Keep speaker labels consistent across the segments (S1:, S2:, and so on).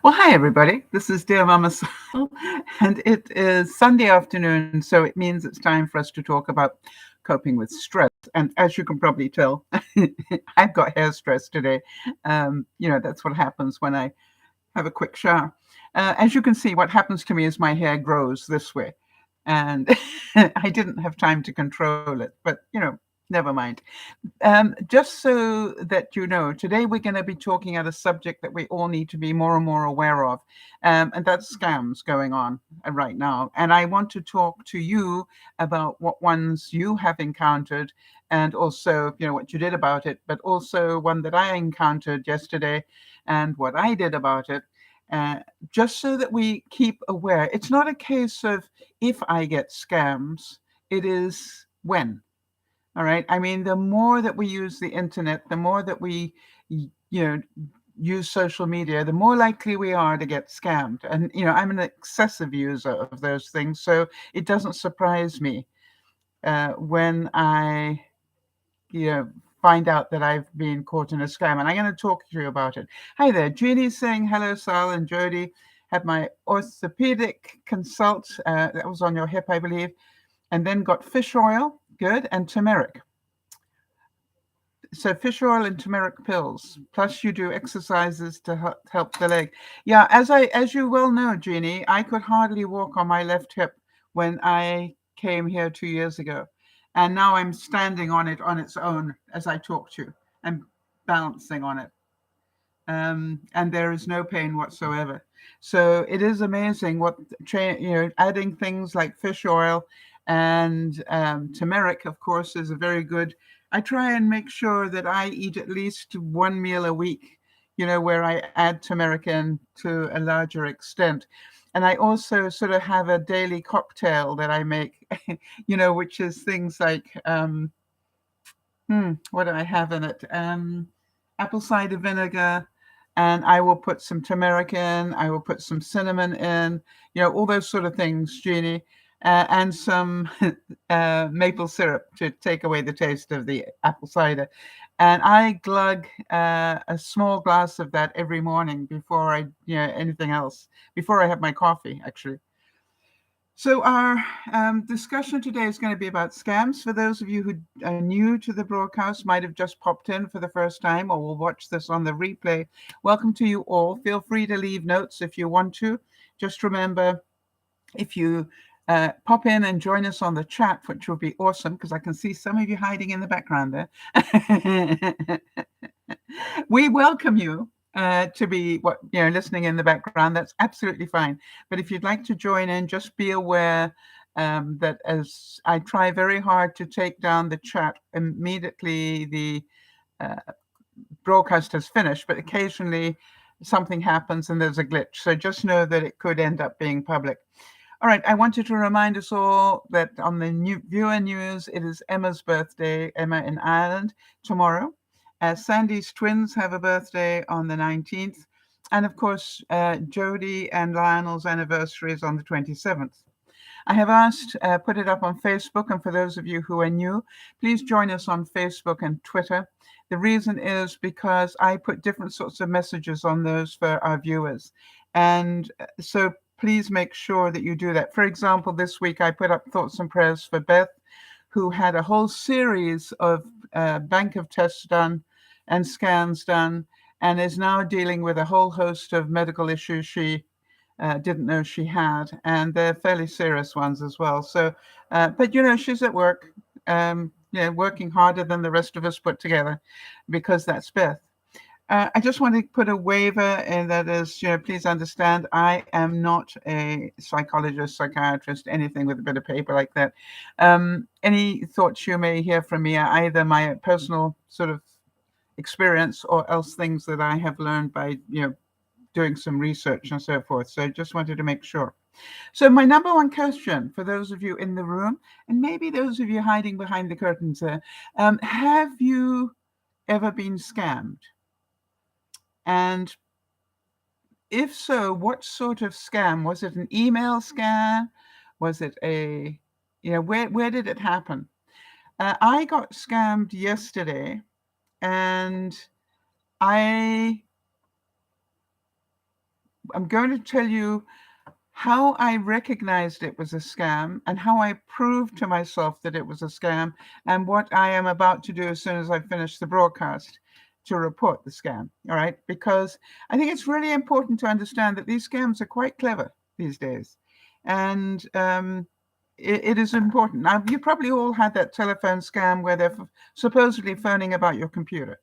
S1: Well, hi, everybody. This is Dear Mama Sal, and it is Sunday afternoon, so it means it's time for us to talk about coping with stress. And as you can probably tell, I've got hair stress today. That's what happens when I have a quick shower. As you can see, what happens to me is my hair grows this way, and I didn't have time to control it, but never mind. Just so that you know, today we're going to be talking at a subject that we all need to be more and more aware of, and that's scams going on right now. And I want to talk to you about what ones you have encountered, and also, what you did about it, but also one that I encountered yesterday and what I did about it. Uh, just so that we keep aware. It's not a case of if I get scams, it is when. All right. I mean, the more that we use the internet, the more that we, you know, use social media, the more likely we are to get scammed. And, I'm an excessive user of those things. So it doesn't surprise me when I, you know, find out that I've been caught in a scam. And I'm going to talk to you about it. Hi there. Jeannie's saying hello, Sal and Jody. Had my orthopedic consult. That was on your hip, I believe. And then got fish oil. Good. And turmeric. So fish oil and turmeric pills. Plus, you do exercises to help the leg. Yeah, as you well know, Jeannie, I could hardly walk on my left hip when I came here 2 years ago, and now I'm standing on it on its own as I talk to you. I'm balancing on it, and there is no pain whatsoever. So it is amazing what adding things like fish oil and turmeric, of course, is a very good. I try and make sure that I eat at least one meal a week, where I add turmeric in to a larger extent. And I also sort of have a daily cocktail that I make, which is things like, what do I have in it? Apple cider vinegar, and I will put some turmeric in. I will put some cinnamon in, all those sort of things, Jeannie, and some maple syrup to take away the taste of the apple cider. And I glug a small glass of that every morning before anything else, before I have my coffee, actually. So our discussion today is going to be about scams. For those of you who are new to the broadcast, might have just popped in for the first time or will watch this on the replay, welcome to you all. Feel free to leave notes if you want to. Just remember, if you pop in and join us on the chat, which will be awesome because I can see some of you hiding in the background there. We welcome you to be listening in the background. That's absolutely fine. But if you'd like to join in, just be aware that as I try very hard to take down the chat immediately the uh, broadcast has finished, but occasionally something happens and there's a glitch. So just know that it could end up being public. All right, I wanted to remind us all that on the viewer news, it is Emma's birthday, Emma in Ireland, tomorrow. Sandy's twins have a birthday on the 19th. And of course, Jody and Lionel's anniversary is on the 27th. I have asked, put it up on Facebook, and for those of you who are new, please join us on Facebook and Twitter. The reason is because I put different sorts of messages on those for our viewers. And so please make sure that you do that. For example, this week I put up thoughts and prayers for Beth, who had a whole series of bank of tests done and scans done, and is now dealing with a whole host of medical issues she didn't know she had, and they're fairly serious ones as well. So, but she's at work, working harder than the rest of us put together, because that's Beth. I just want to put a waiver, and that is, please understand, I am not a psychologist, psychiatrist, anything with a bit of paper like that. Any thoughts you may hear from me are either my personal sort of experience or else things that I have learned by, doing some research and so forth. So I just wanted to make sure. So my number one question for those of you in the room, and maybe those of you hiding behind the curtains there, have you ever been scammed? And if so, what sort of scam? Was it an email scam? Was it where did it happen? I got scammed yesterday, and I I'm going to tell you how I recognized it was a scam and how I proved to myself that it was a scam, and what I am about to do as soon as I finish the broadcast to report the scam. All right, because I think it's really important to understand that these scams are quite clever these days, and it is important. Now, you probably all had that telephone scam where they're supposedly phoning about your computer,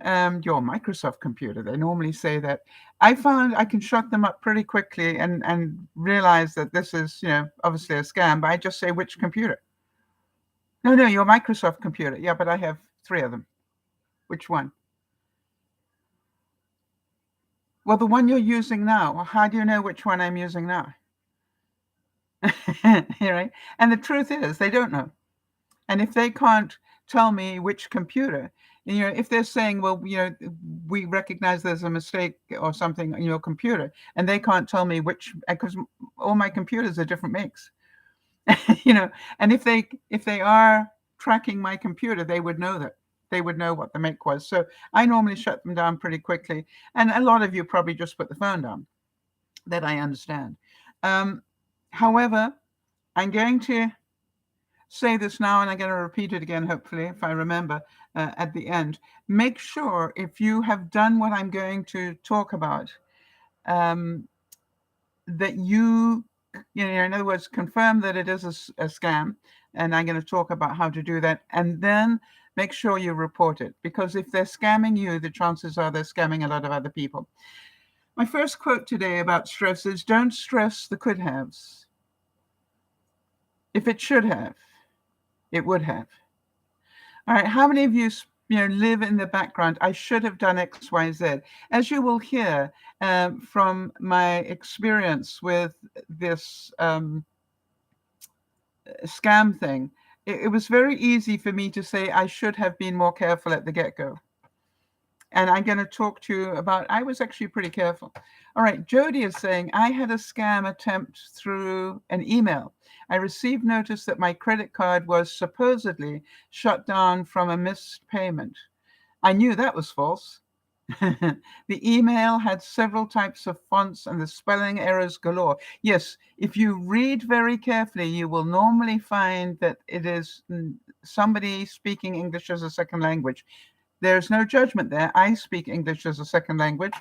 S1: your Microsoft computer. They normally say that. I found I can shut them up pretty quickly and realize that this is, obviously a scam, but I just say, which computer? No, your Microsoft computer. Yeah, but I have 3 of them. Which one? Well, the one you're using now. Well, how do you know which one I'm using now? Right? And the truth is, they don't know. And if they can't tell me which computer, if they're saying, well, we recognize there's a mistake or something in your computer, and they can't tell me which, because all my computers are different makes, and if they are tracking my computer, they would know that. They would know what the make was. So I normally shut them down pretty quickly. And a lot of you probably just put the phone down. That I understand. However, I'm going to say this now, and I'm going to repeat it again, hopefully, if I remember at the end. Make sure, if you have done what I'm going to talk about, that you in other words, confirm that it is a scam, and I'm going to talk about how to do that, and then make sure you report it, because if they're scamming you, the chances are they're scamming a lot of other people. My first quote today about stress is, don't stress the could haves. If it should have, it would have. All right, how many of you live in the background? I should have done X, Y, Z. As you will hear from my experience with this scam thing, it was very easy for me to say I should have been more careful at the get-go. And I'm going to talk to you about, I was actually pretty careful. All right, Jody is saying, I had a scam attempt through an email. I received notice that my credit card was supposedly shut down from a missed payment. I knew that was false. The email had several types of fonts and the spelling errors galore. Yes, if you read very carefully, you will normally find that it is somebody speaking English as a second language. There's no judgment there. I speak English as a second language,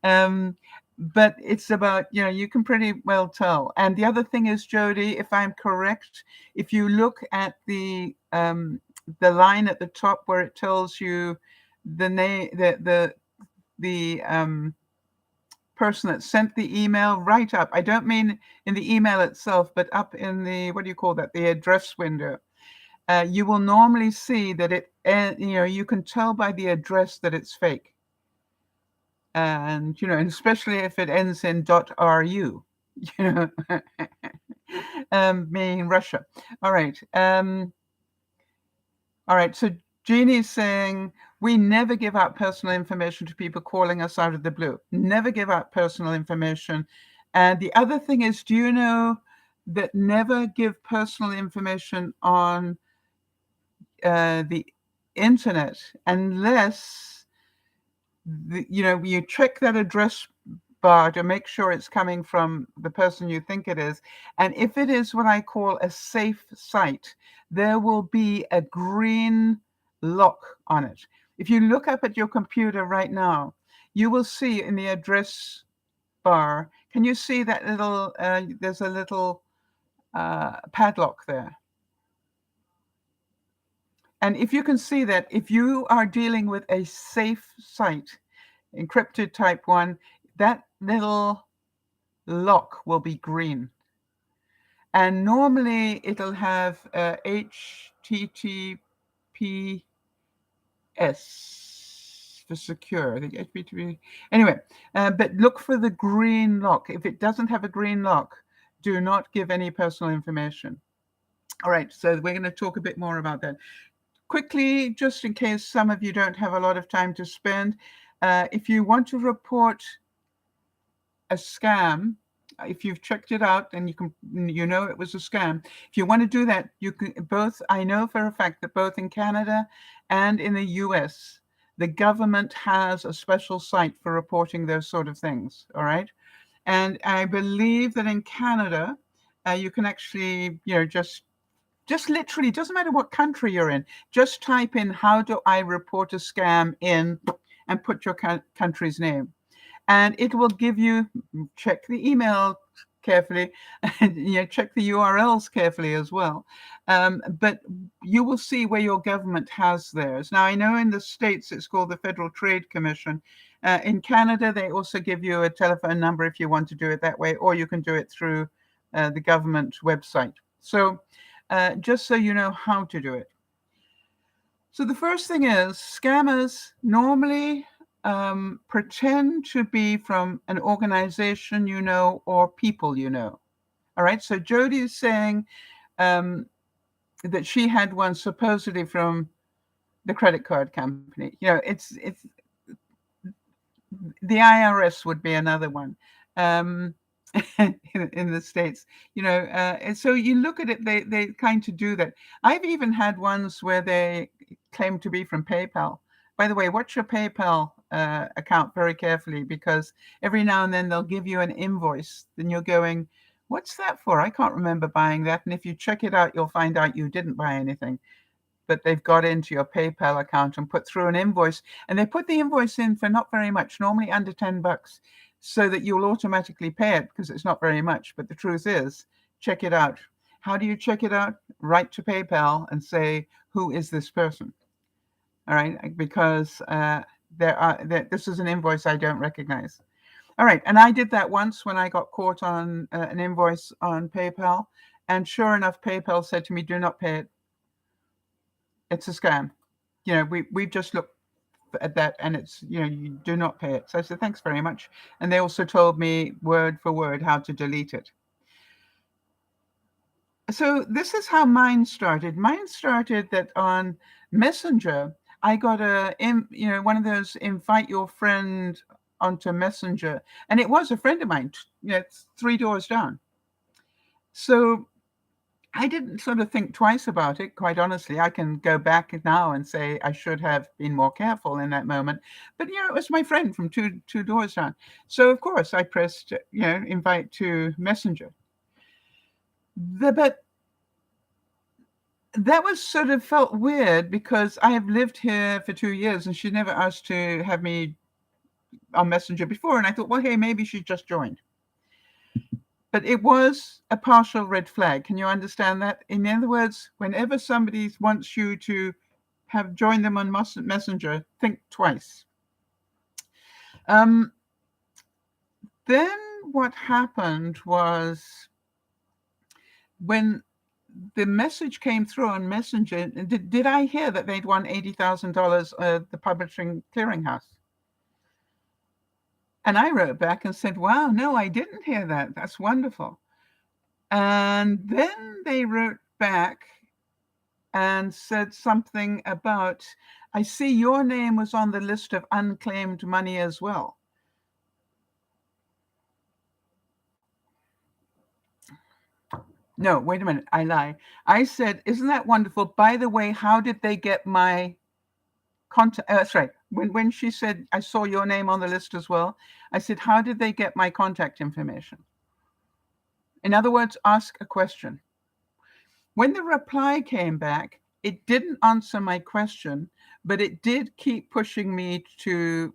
S1: but it's about, you can pretty well tell. And the other thing is, Jody, if I'm correct, if you look at the line at the top where it tells you the name, the person that sent the email, right up. I don't mean in the email itself, but up in the, what do you call that? The address window. You will normally see that it, you can tell by the address that it's fake. And, and especially if it ends in .ru, meaning Russia. All right. All right. So Jeannie's saying, we never give out personal information to people calling us out of the blue. Never give out personal information. And the other thing is, do you know that never give personal information on the internet unless you check that address bar to make sure it's coming from the person you think it is. And if it is what I call a safe site, there will be a green lock on it. If you look up at your computer right now, you will see in the address bar, can you see that little, there's a little padlock there? And if you can see that, if you are dealing with a safe site, encrypted type 1, that little lock will be green. And normally it'll have HTTPS for secure. The HTTP. Anyway, but look for the green lock. If it doesn't have a green lock, do not give any personal information. All right, so we're going to talk a bit more about that. Quickly, just in case some of you don't have a lot of time to spend, if you want to report a scam, if you've checked it out and it was a scam, if you want to do that, you can both. I know for a fact that both in Canada and in the US, the government has a special site for reporting those sort of things. All right. And I believe that in Canada, you can actually, just literally, doesn't matter what country you're in, just type in, how do I report a scam in, and put your country's name. And it will give you, check the email carefully, and check the URLs carefully as well. But you will see where your government has theirs. Now, I know in the States it's called the Federal Trade Commission. In Canada, they also give you a telephone number if you want to do it that way, or you can do it through the government website. So just so you know how to do it. So the first thing is, scammers normally pretend to be from an organization or people All right, so Jody is saying that she had one supposedly from the credit card company. It's the IRS would be another one. In the States, and so you look at it, they kind of do that. I've even had ones where they claim to be from PayPal. By the way, watch your PayPal account very carefully, because every now and then they'll give you an invoice. Then you're going, what's that for? I can't remember buying that. And if you check it out, you'll find out you didn't buy anything. But they've got into your PayPal account and put through an invoice. And they put the invoice in for not very much, normally under $10, so that you'll automatically pay it because it's not very much. But the truth is, check it out. How do you check it out? Write to PayPal and say, who is this person? All right, because this is an invoice I don't recognize. All right, and I did that once when I got caught on an invoice on PayPal, and sure enough, PayPal said to me, do not pay it. It's a scam. We've just looked at that, and it's, you do not pay it. So I said, thanks very much. And they also told me word for word how to delete it. So this is how mine started. Mine started that on Messenger, I got one of those invite your friend onto Messenger, and it was a friend of mine, it's 3 doors down. So I didn't sort of think twice about it, quite honestly. I can go back now and say I should have been more careful in that moment. But, it was my friend from two doors down. So, of course, I pressed, invite to Messenger. But that was sort of felt weird, because I have lived here for 2 years and she never asked to have me on Messenger before. And I thought, well, hey, maybe she just joined. But it was a partial red flag. Can you understand that? In other words, whenever somebody wants you to have joined them on Messenger, think twice. Then what happened was, when the message came through on Messenger, did I hear that they'd won $80,000 at the Publishing Clearinghouse? And I wrote back and said, wow, no, I didn't hear that. That's wonderful. And then they wrote back and said something about, I see your name was on the list of unclaimed money as well. No, wait a minute, I lie. I said, isn't that wonderful? By the way, how did they get my contact? That's right. When she said, I saw your name on the list as well, I said, how did they get my contact information? In other words, ask a question. When the reply came back, it didn't answer my question, but it did keep pushing me to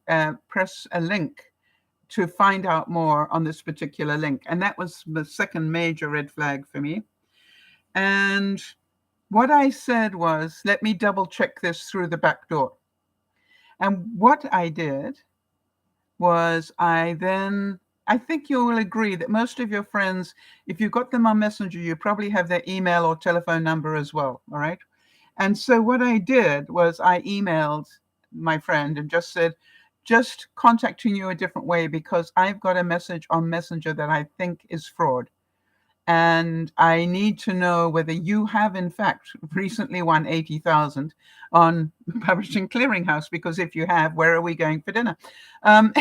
S1: press a link to find out more on this particular link. And that was the second major red flag for me. And what I said was, let me double check this through the back door. And what I did was, I think you will agree that most of your friends, if you've got them on Messenger, you probably have their email or telephone number as well, all right? And so what I did was, I emailed my friend and just said, just contacting you a different way, because I've got a message on Messenger that I think is fraud. And I need to know whether you have, in fact, recently won 80,000 on Publishing Clearinghouse, because if you have, where are we going for dinner? And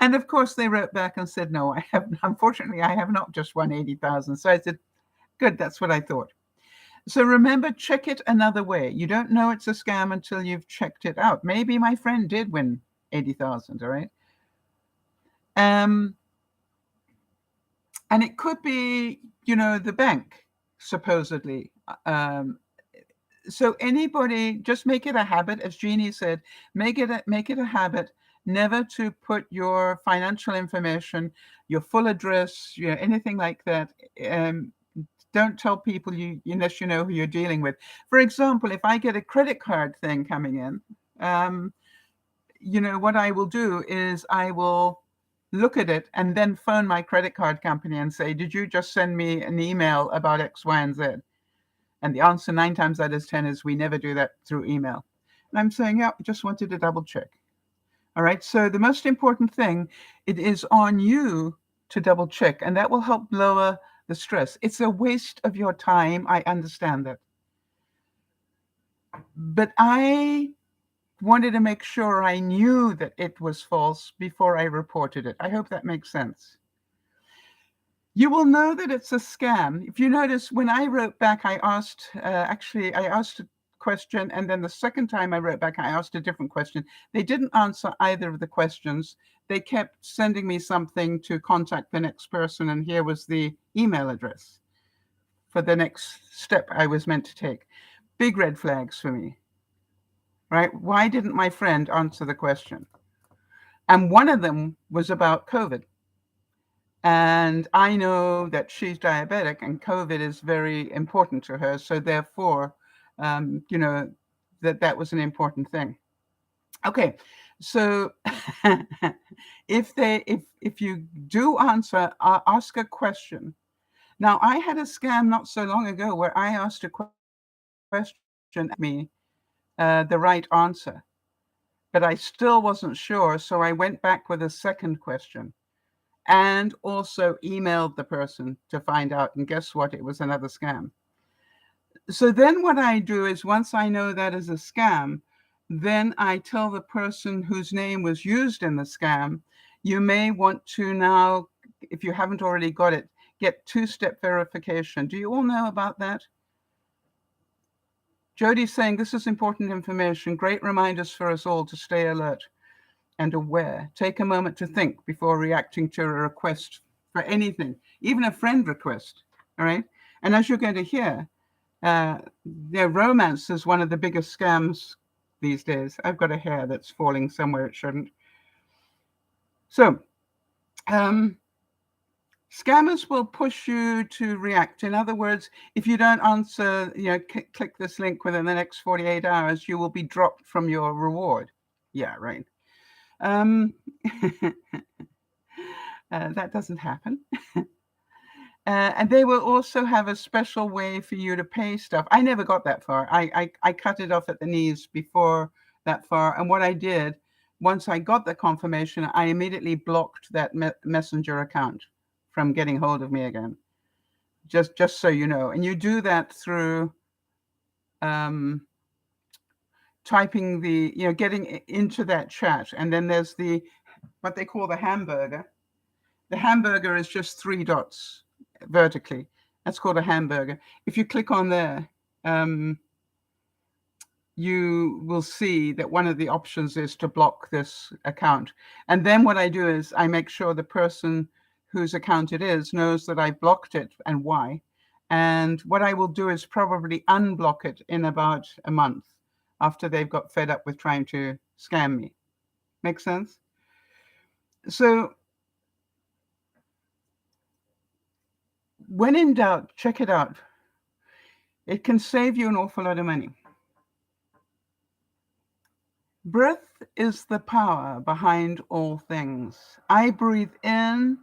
S1: of course, they wrote back and said, no, unfortunately, I have not just won 80,000. So I said, good, that's what I thought. So remember, check it another way. You don't know it's a scam until you've checked it out. Maybe my friend did win 80,000, all right? And it could be, the bank, supposedly. So anybody, just make it a habit, as Jeannie said, make it a habit never to put your financial information, your full address, anything like that. Don't tell people unless you know who you're dealing with. For example, if I get a credit card thing coming in, what I will do is I will look at it and then phone my credit card company and say, did you just send me an email about X, Y, and Z? And the answer 9 times out of 10 is we never do that through email. And I'm saying, yeah, just wanted to double check. All right. So the most important thing, it is on you to double check, and that will help lower the stress. It's a waste of your time. I understand that. But I wanted to make sure I knew that it was false before I reported it. I hope that makes sense. You will know that it's a scam. If you notice, when I wrote back, I asked a question, and then the second time I wrote back, I asked a different question. They didn't answer either of the questions. They kept sending me something to contact the next person, and here was the email address for the next step I was meant to take. Big red flags for me, right? Why didn't my friend answer the question? And one of them was about COVID. And I know that she's diabetic and COVID is very important to her. So therefore, that was an important thing. Okay. So if you do answer, ask a question. Now, I had a scam not so long ago where I asked a question and me the right answer, but I still wasn't sure. So I went back with a second question and also emailed the person to find out. And guess what? It was another scam. So then what I do is, once I know that is a scam, then I tell the person whose name was used in the scam, you may want to now, if you haven't already got it, get 2-step verification. Do you all know about that? Jody's saying this is important information, great reminders for us all to stay alert and aware. Take a moment to think before reacting to a request for anything, even a friend request. All right. And as you're going to hear, romance is one of the biggest scams these days. I've got a hair that's falling somewhere it shouldn't. So, scammers will push you to react. In other words, if you don't answer, click this link within the next 48 hours, you will be dropped from your reward. Yeah, right. That doesn't happen. And they will also have a special way for you to pay stuff. I never got that far. I cut it off at the knees before that far. And what I did, once I got the confirmation, I immediately blocked that messenger account from getting hold of me again. Just so you know. And you do that through typing getting into that chat. And then there's what they call the hamburger. The hamburger is just 3 dots vertically. That's called a hamburger. If you click on there, you will see that one of the options is to block this account. And then what I do is I make sure the person whose account it is knows that I blocked it and why. And what I will do is probably unblock it in about a month after they've got fed up with trying to scam me. Make sense? So when in doubt, check it out. It can save you an awful lot of money. Breath is the power behind all things. I breathe in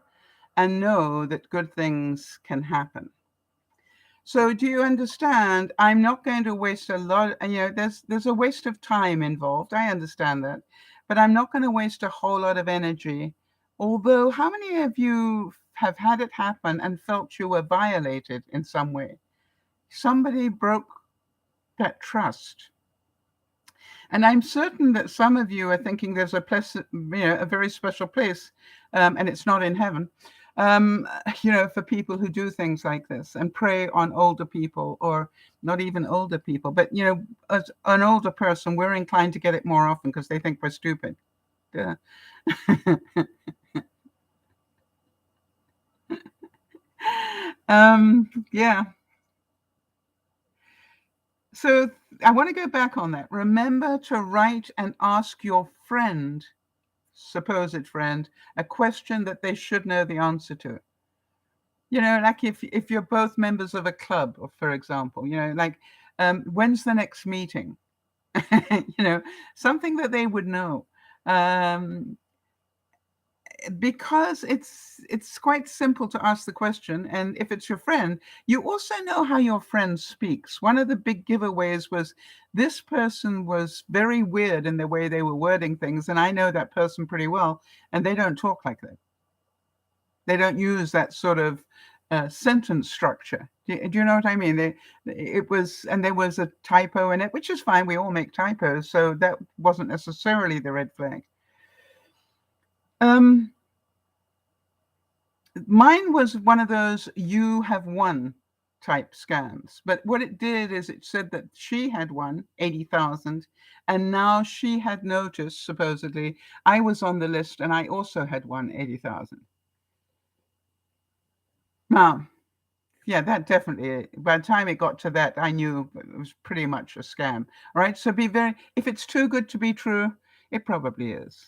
S1: and know that good things can happen. So do you understand? I'm not going to waste a lot. There's a waste of time involved. I understand that. But I'm not going to waste a whole lot of energy. Although, how many of you have had it happen and felt you were violated in some way? Somebody broke that trust. And I'm certain that some of you are thinking there's a place, a very special place, and it's not in heaven, for people who do things like this and prey on older people, or not even older people, but, as an older person, we're inclined to get it more often because they think we're stupid. Yeah. Yeah. So I want to go back on that. Remember to write and ask your friend, supposed friend, a question that they should know the answer to. Like if you're both members of a club, or for example, like, when's the next meeting? you know, Something that they would know. Um, because it's quite simple to ask the question, and if it's your friend, you also know how your friend speaks. One of the big giveaways was, this person was very weird in the way they were wording things, and I know that person pretty well, and they don't talk like that. They don't use that sort of sentence structure. Do you know what I mean? And there was a typo in it, which is fine. We all make typos, so that wasn't necessarily the red flag. Um, Mine was one of those "you have won" type scams. But what it did is it said that she had won 80,000, and now she had noticed, supposedly, I was on the list and I also had won 80,000. Now, yeah, that definitely, by the time it got to that, I knew it was pretty much a scam. All right. So if it's too good to be true, it probably is.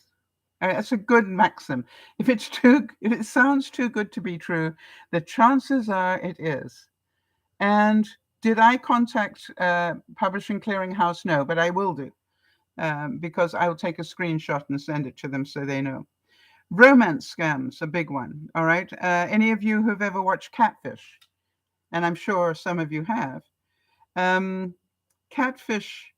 S1: That's a good maxim. If it sounds too good to be true, the chances are it is. And did I contact Publishing Clearinghouse? No, but I will do, because I will take a screenshot and send it to them so they know. Romance scams, a big one. All right. Any of you who've ever watched Catfish, and I'm sure some of you have, Catfish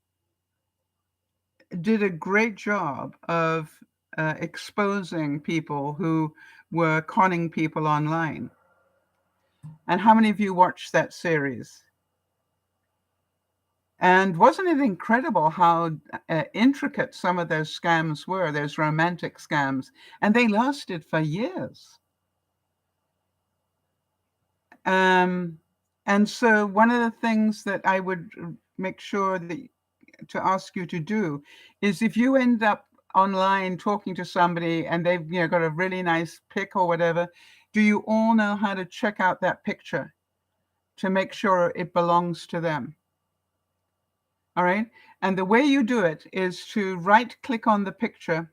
S1: did a great job of exposing people who were conning people online. And how many of you watched that series? And wasn't it incredible how intricate some of those scams were, those romantic scams? And they lasted for years. And so one of the things that I would make sure to ask you to do is, if you end up online talking to somebody and they've got a really nice pic or whatever, do you all know how to check out that picture to make sure it belongs to them? All right. And the way you do it is to right click on the picture,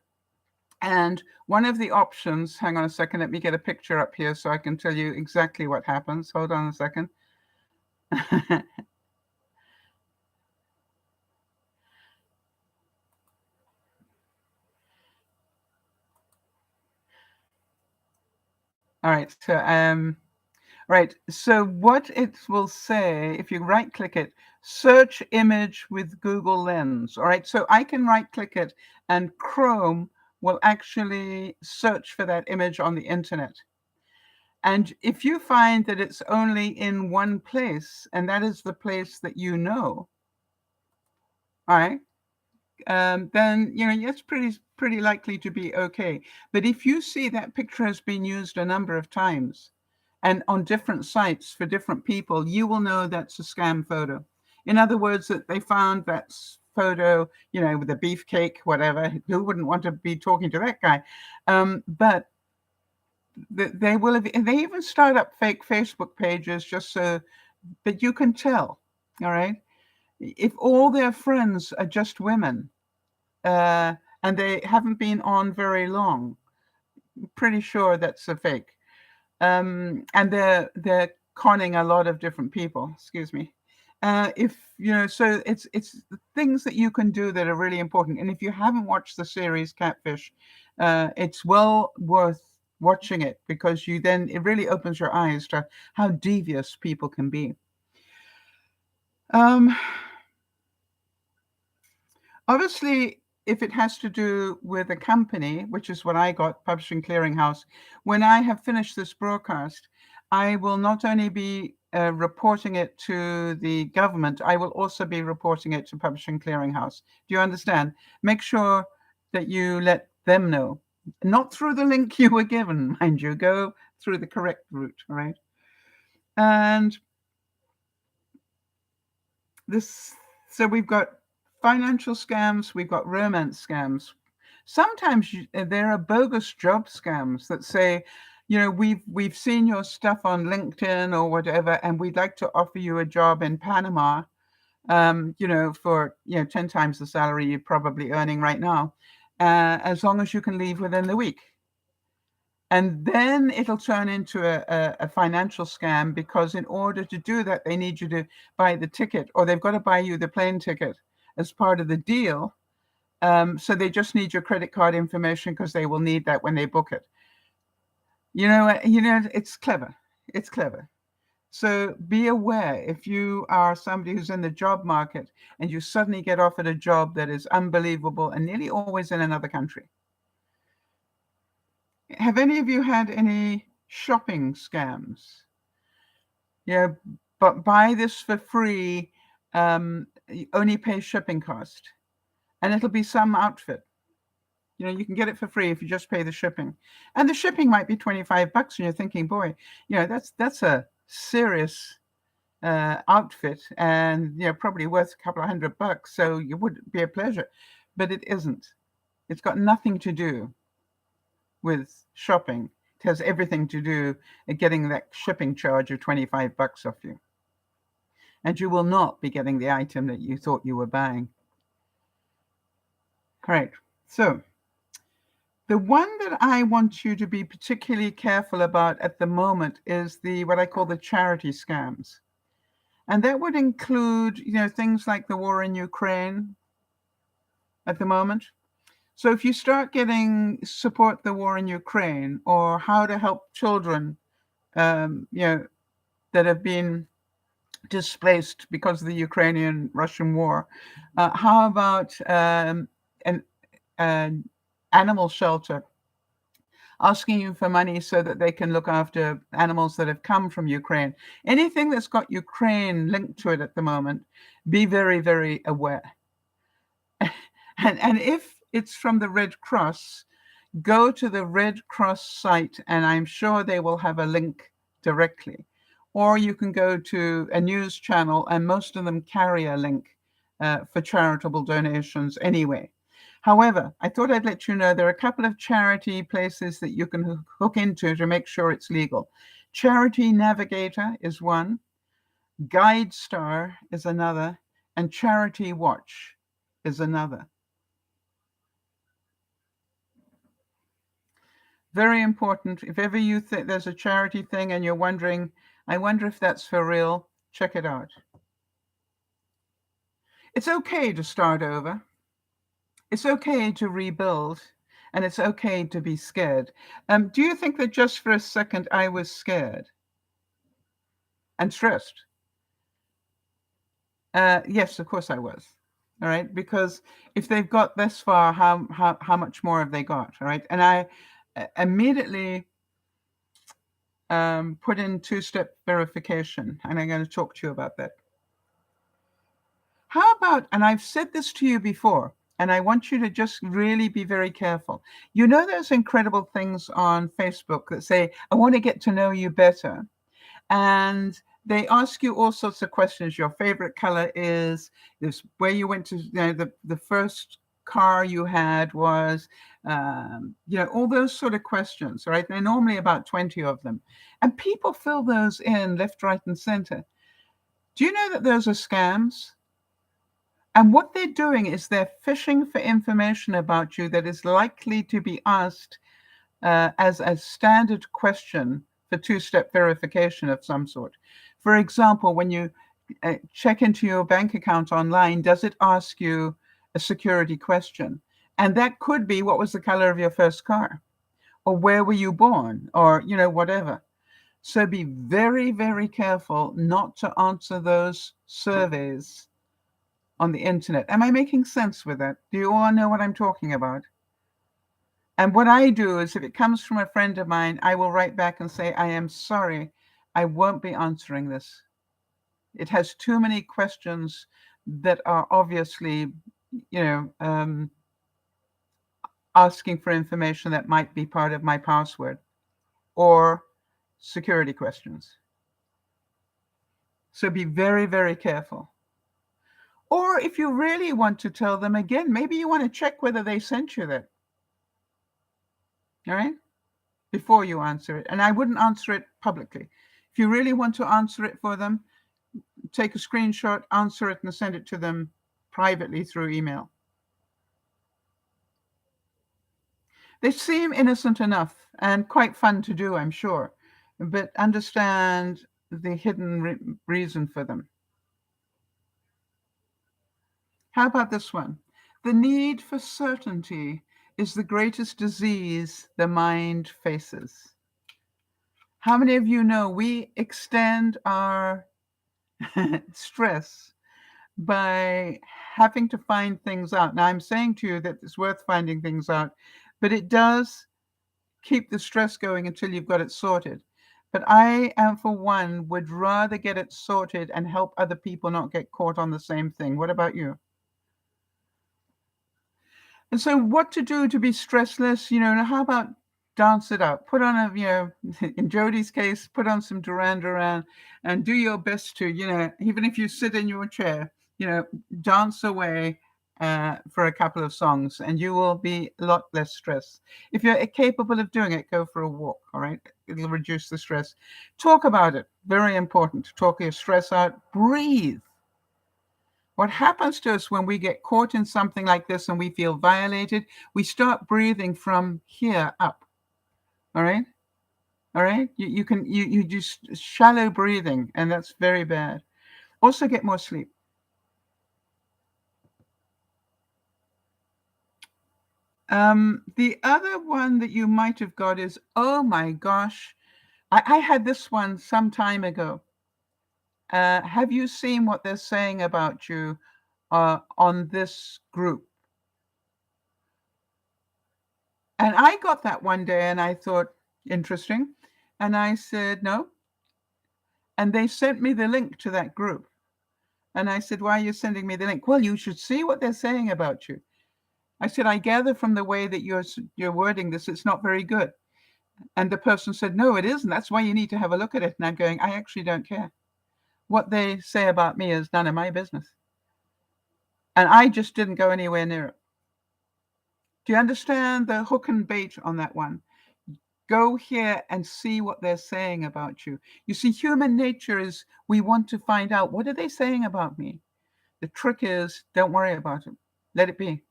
S1: and one of the options, hang on a second, let me get a picture up here so I can tell you exactly what happens. Hold on a second. All right. So what it will say, if you right click it, search image with Google Lens. All right. So I can right click it and Chrome will actually search for that image on the internet. And if you find that it's only in one place, and that is the place that all right, then it's pretty likely to be okay. But if you see that picture has been used a number of times and on different sites for different people, you will know that's a scam photo. In other words, that they found that photo, with a beefcake, whatever. Who wouldn't want to be talking to that guy? But they will have. They even start up fake Facebook pages just so that you can tell. All right, if all their friends are just women, and they haven't been on very long, I'm pretty sure that's a fake. And they're conning a lot of different people. Excuse me. If so it's things that you can do that are really important. And if you haven't watched the series Catfish, it's well worth watching it, because it really opens your eyes to how devious people can be. Obviously, if it has to do with a company, which is what I got, Publishing Clearinghouse, when I have finished this broadcast, I will not only be reporting it to the government, I will also be reporting it to Publishing Clearinghouse. Do you understand? Make sure that you let them know. Not through the link you were given, mind you. Go through the correct route, right? And so we've got financial scams, we've got romance scams. Sometimes there are bogus job scams that say, we've seen your stuff on LinkedIn or whatever, and we'd like to offer you a job in Panama, for 10 times the salary you're probably earning right now, as long as you can leave within the week. And then it'll turn into a financial scam, because in order to do that, they need you to buy the ticket, or they've got to buy you the plane ticket as part of the deal. So they just need your credit card information, because they will need that when they book it. It's clever. It's clever. So be aware, if you are somebody who's in the job market and you suddenly get offered a job that is unbelievable and nearly always in another country. Have any of you had any shopping scams? Yeah, but buy this for free, you only pay shipping cost, and it'll be some outfit. You can get it for free if you just pay the shipping, and the shipping might be $25, and you're thinking, boy, that's a serious outfit, and probably worth a couple of $100, so it would be a pleasure, but it isn't. It's got nothing to do with shopping. It has everything to do with getting that shipping charge of $25 off you. And you will not be getting the item that you thought you were buying. Correct. So the one that I want you to be particularly careful about at the moment is what I call the charity scams. And that would include, things like the war in Ukraine at the moment. So if you start getting support the war in Ukraine, or how to help children, that have been displaced because of the Ukrainian-Russian war, how about an animal shelter asking you for money so that they can look after animals that have come from Ukraine. Anything that's got Ukraine linked to it at the moment, be very, very aware. And if it's from the Red Cross, go to the Red Cross site, and I'm sure they will have a link directly. Or you can go to a news channel, and most of them carry a link for charitable donations anyway. However, I thought I'd let you know there are a couple of charity places that you can hook into to make sure it's legal. Charity Navigator is one, GuideStar is another, and Charity Watch is another. Very important. If ever you think there's a charity thing and you're wondering, I wonder if that's for real, check it out. It's okay to start over. It's okay to rebuild, and it's okay to be scared. Do you think that just for a second I was scared and stressed? Yes, of course I was. All right, because if they've got this far, how much more have they got? All right, and I immediately put in two-step verification, and I'm going to talk to you about that. How about, and I've said this to you before, and I want you to just really be very careful. Those incredible things on Facebook that say, I want to get to know you better. And they ask you all sorts of questions. Your favorite color is this, where you went to, the first car you had was, all those sort of questions, right? They're normally about 20 of them. And people fill those in left, right, and center. Do you know that those are scams? And what they're doing is they're fishing for information about you that is likely to be asked as a standard question for two-step verification of some sort. For example, when you check into your bank account online, does it ask you a security question? And that could be, what was the color of your first car? Or where were you born? Or, whatever. So be very, very careful not to answer those surveys on the internet. Am I making sense with that? Do you all know what I'm talking about? And what I do is, if it comes from a friend of mine, I will write back and say, I am sorry, I won't be answering this. It has too many questions that are obviously, asking for information that might be part of my password. Or security questions. So be very, very careful. Or if you really want to tell them again, maybe you want to check whether they sent you that. All right? Before you answer it. And I wouldn't answer it publicly. If you really want to answer it for them, take a screenshot, answer it, and send it to them privately through email. They seem innocent enough and quite fun to do, I'm sure, but understand the hidden reason for them. How about this one? The need for certainty is the greatest disease the mind faces. How many of you know we extend our stress by having to find things out? Now, I'm saying to you that it's worth finding things out, but it does keep the stress going until you've got it sorted. But I, for one, would rather get it sorted and help other people not get caught on the same thing. What about you? And so what to do to be stressless? How about dance it out? Put on in Jody's case, put on some Duran Duran and do your best to, even if you sit in your chair, dance away for a couple of songs and you will be a lot less stressed. If you're capable of doing it, go for a walk, all right? It'll reduce the stress. Talk about it. Very important. Talk your stress out. Breathe. What happens to us when we get caught in something like this and we feel violated, we start breathing from here up. All right? All right? You just shallow breathing, and that's very bad. Also get more sleep. The other one that you might have got is, oh my gosh, I had this one some time ago. Have you seen what they're saying about you on this group? And I got that one day and I thought, interesting. And I said, no. And they sent me the link to that group. And I said, why are you sending me the link? Well, you should see what they're saying about you. I said, I gather from the way that you're wording this, it's not very good. And the person said, no, it isn't. That's why you need to have a look at it. And I'm going, I actually don't care. What they say about me is none of my business. And I just didn't go anywhere near it. Do you understand the hook and bait on that one? Go here and see what they're saying about you. You see, human nature is we want to find out, what are they saying about me? The trick is, don't worry about it. Let it be.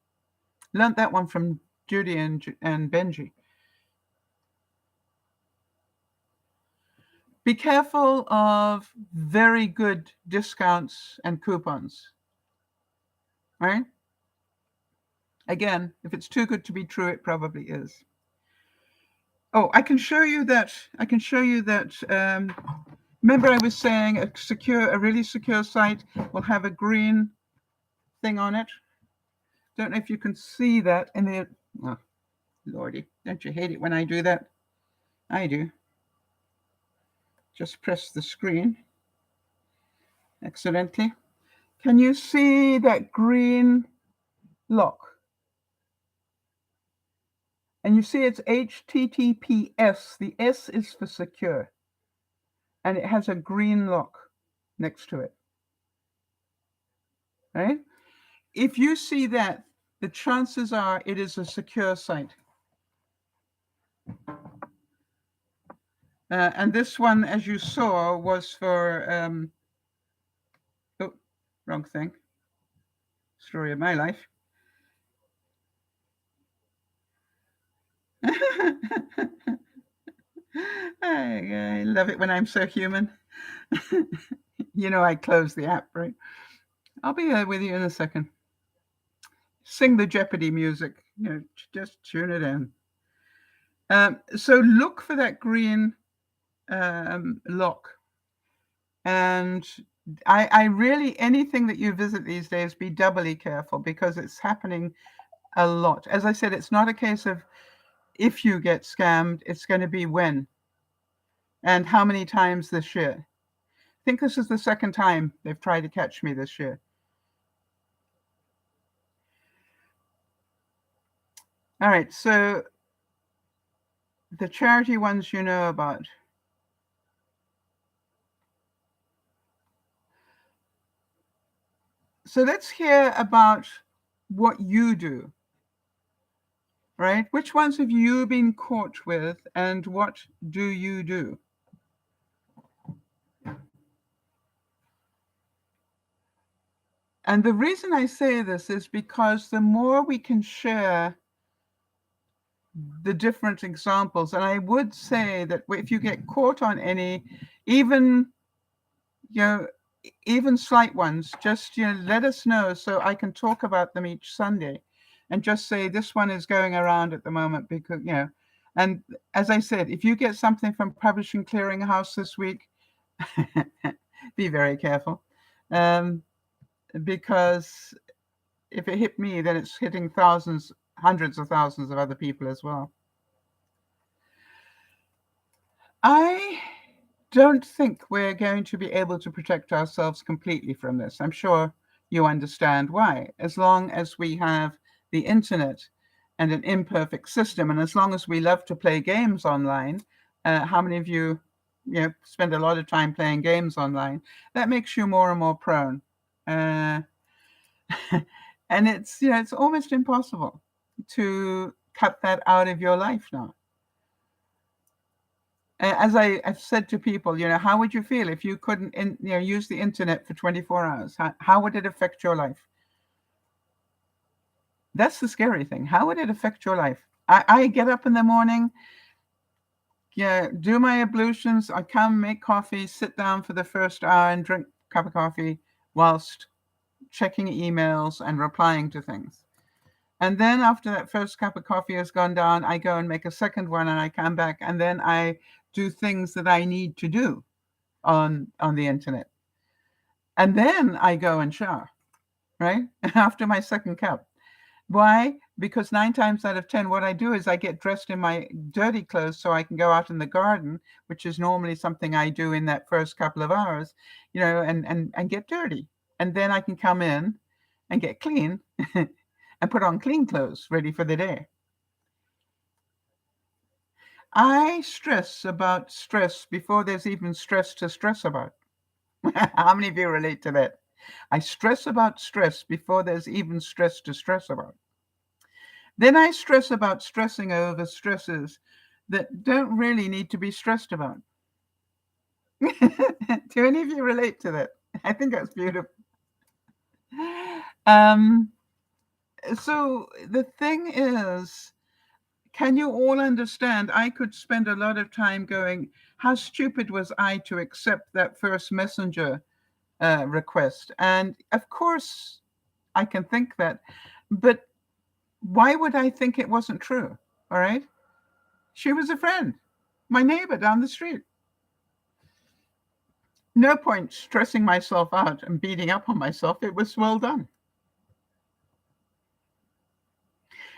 S1: Learned that one from Judy and Benji. Be careful of very good discounts and coupons. Right? Again, if it's too good to be true, it probably is. Oh, I can show you that. Remember I was saying a really secure site will have a green thing on it. Don't know if you can see that in the, oh, Lordy, don't you hate it when I do that? I do. Just press the screen accidentally. Can you see that green lock? And you see it's HTTPS. The S is for secure. And it has a green lock next to it. Right? If you see that, the chances are it is a secure site. And this one, as you saw, was for, oh, wrong thing. Story of my life. I love it when I'm so human. I close the app, right? I'll be with you in a second. Sing the Jeopardy music. Just tune it in. So look for that green lock. And I really, anything that you visit these days, be doubly careful because it's happening a lot. As I said, it's not a case of if you get scammed, it's going to be when and how many times this year. I think this is the second time they've tried to catch me this year. All right, so the charity ones you know about. So let's hear about what you do, right? Which ones have you been caught with, and what do you do? And the reason I say this is because the more we can share the different examples, and I would say that if you get caught on any, even, you know, even slight ones, just, let us know so I can talk about them each Sunday and just say this one is going around at the moment because, and as I said, if you get something from Publishing Clearinghouse this week, be very careful, because if it hit me, then it's hitting thousands, hundreds of thousands of other people as well. I don't think we're going to be able to protect ourselves completely from this. I'm sure you understand why. As long as we have the internet and an imperfect system, and as long as we love to play games online, how many of you, spend a lot of time playing games online? That makes you more and more prone. And it's almost impossible to cut that out of your life now. As I've said to people, how would you feel if you couldn't, use the internet for 24 hours? How would it affect your life? That's the scary thing. How would it affect your life? I get up in the morning, do my ablutions. I come, make coffee, sit down for the first hour and drink a cup of coffee whilst checking emails and replying to things. And then after that first cup of coffee has gone down, I go and make a second one, and I come back, and then I do things that I need to do on the internet. And then I go and shower, right? After my second cup. Why? Because 9 times out of 10, what I do is I get dressed in my dirty clothes so I can go out in the garden, which is normally something I do in that first couple of hours, and get dirty. And then I can come in and get clean and put on clean clothes ready for the day. I stress about stress before there's even stress to stress about. How many of you relate to that? I stress about stress before there's even stress to stress about. Then I stress about stressing over stresses that don't really need to be stressed about. Do any of you relate to that? I think that's beautiful. So the thing is, can you all understand? I could spend a lot of time going, how stupid was I to accept that first messenger request? And of course, I can think that, but why would I think it wasn't true? All right. She was a friend, my neighbor down the street. No point stressing myself out and beating up on myself. It was well done.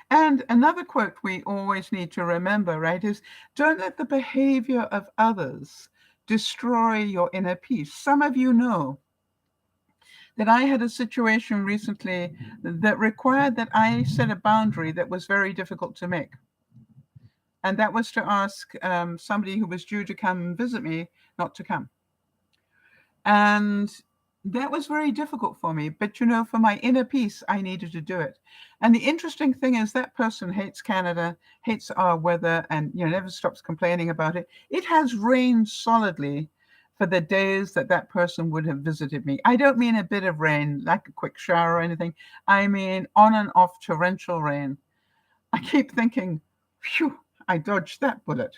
S1: And another quote we always need to remember, right, is don't let the behavior of others destroy your inner peace. Some of you know that I had a situation recently that required that I set a boundary that was very difficult to make. And that was to ask somebody who was due to come visit me not to come. And that was very difficult for me. But, for my inner peace, I needed to do it. And the interesting thing is that person hates Canada, hates our weather, and, never stops complaining about it. It has rained solidly for the days that person would have visited me. I don't mean a bit of rain, like a quick shower or anything. I mean on and off torrential rain. I keep thinking, phew, I dodged that bullet.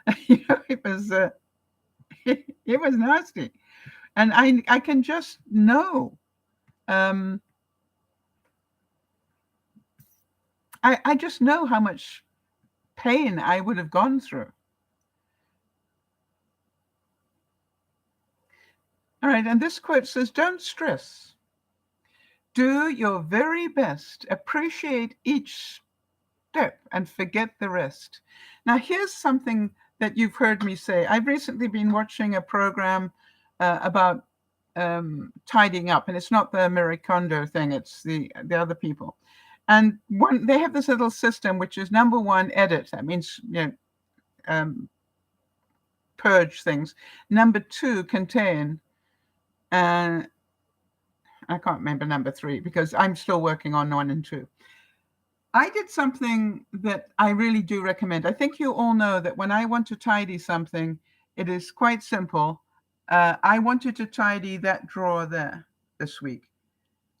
S1: It was it was nasty. And I can just know. I just know how much pain I would have gone through. All right, and this quote says, don't stress. Do your very best. Appreciate each step and forget the rest. Now, here's something that you've heard me say. I've recently been watching a program about tidying up, and it's not the Marie Kondo thing, it's the other people. And they have this little system, which is number 1, edit. That means purge things. Number 2, contain. And I can't remember number 3 because I'm still working on 1 and 2. I did something that I really do recommend. I think you all know that when I want to tidy something, it is quite simple. I wanted to tidy that drawer there this week.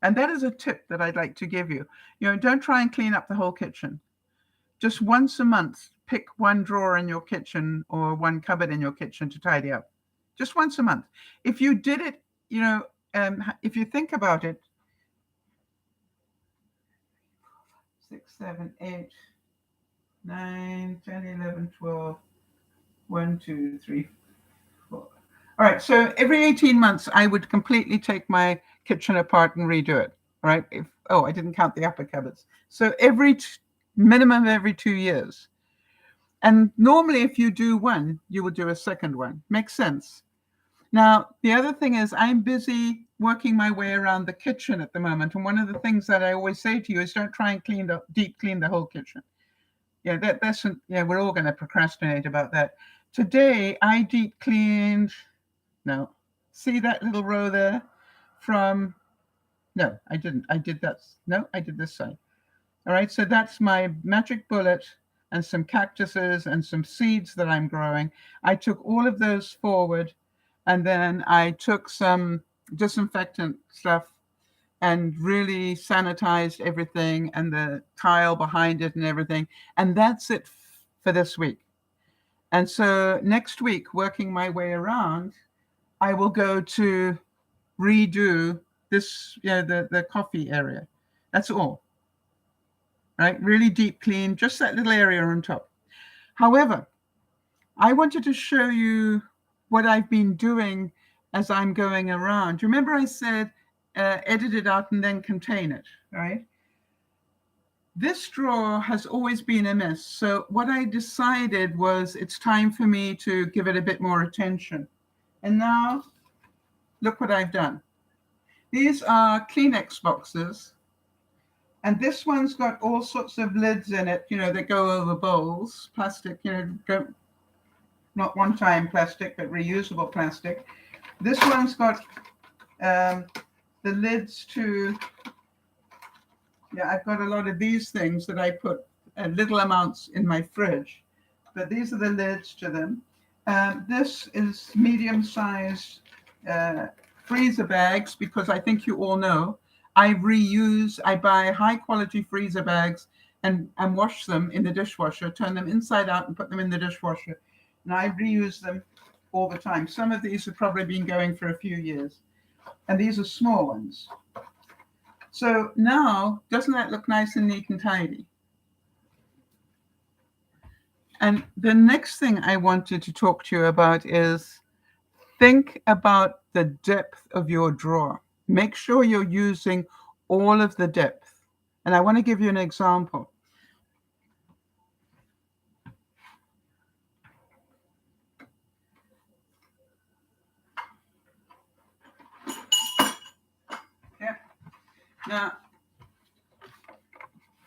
S1: And that is a tip that I'd like to give you. Don't try and clean up the whole kitchen. Just once a month, pick one drawer in your kitchen or one cupboard in your kitchen to tidy up. Just once a month. If you did it, if you think about it, 6, 7, 8, 9, 10, 11, 12, 1, 2, 3, 4. All right, so every 18 months, I would completely take my kitchen apart and redo it. All right. I didn't count the upper cupboards. So minimum every 2 years. And normally, if you do one, you will do a second one. Makes sense. Now, the other thing is I'm busy working my way around the kitchen at the moment. And one of the things that I always say to you is don't try and deep clean the whole kitchen. We're all going to procrastinate about that. Today, I deep cleaned, no, see that little row there no, I didn't. I did this side. All right, so that's my magic bullet and some cactuses and some seeds that I'm growing. I took all of those forward, and then I took some disinfectant stuff and really sanitized everything and the tile behind it and everything. And that's it for this week. And so next week, working my way around, I will go to redo this, the coffee area. That's all. Right? Really deep clean, just that little area on top. However, I wanted to show you what I've been doing as I'm going around. Do you remember I said edit it out and then contain it, right? This drawer has always been a mess. So what I decided was it's time for me to give it a bit more attention. And now, look what I've done. These are Kleenex boxes. And this one's got all sorts of lids in it, that go over bowls, plastic, not one-time plastic, but reusable plastic. This one's got the lids to, I've got a lot of these things that I put little amounts in my fridge, but these are the lids to them. This is medium-sized freezer bags, because I think you all know I buy high-quality freezer bags and wash them in the dishwasher, turn them inside out and put them in the dishwasher. And I reuse them all the time. Some of these have probably been going for a few years. And these are small ones. So now, doesn't that look nice and neat and tidy? And the next thing I wanted to talk to you about is think about the depth of your drawer. Make sure you're using all of the depth. And I want to give you an example. Yeah. Now,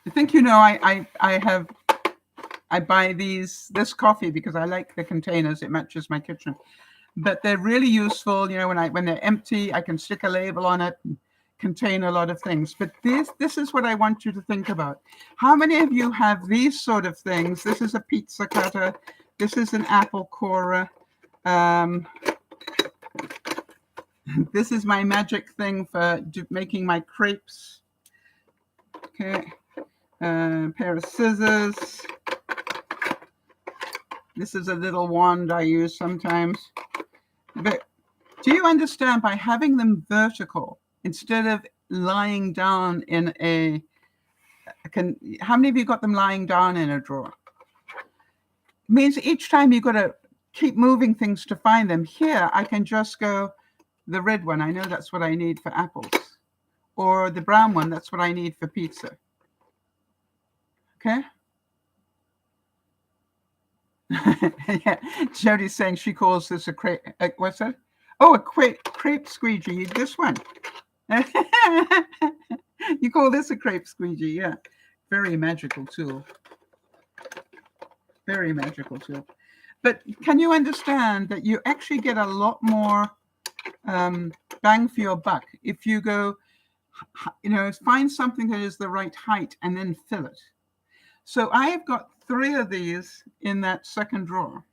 S1: I think I buy this coffee because I like the containers. It matches my kitchen. But they're really useful, when they're empty, I can stick a label on it and contain a lot of things. But this is what I want you to think about. How many of you have these sort of things? This is a pizza cutter. This is an apple corer. This is my magic thing for making my crepes. Okay. Pair of scissors. This is a little wand I use sometimes. But do you understand, by having them vertical instead of lying down in how many of you got them lying down in a drawer? It means each time you've got to keep moving things to find them. Here, I can just go, the red one, I know that's what I need for apples. Or the brown one, that's what I need for pizza. Okay? Yeah, Jody's saying she calls this a crepe. What's that? Oh, a crepe squeegee. This one. You call this a crepe squeegee? Yeah. Very magical tool. Very magical tool. But can you understand that you actually get a lot more bang for your buck if you go find something that is the right height and then fill it. So I have got 3 of these in that second drawer.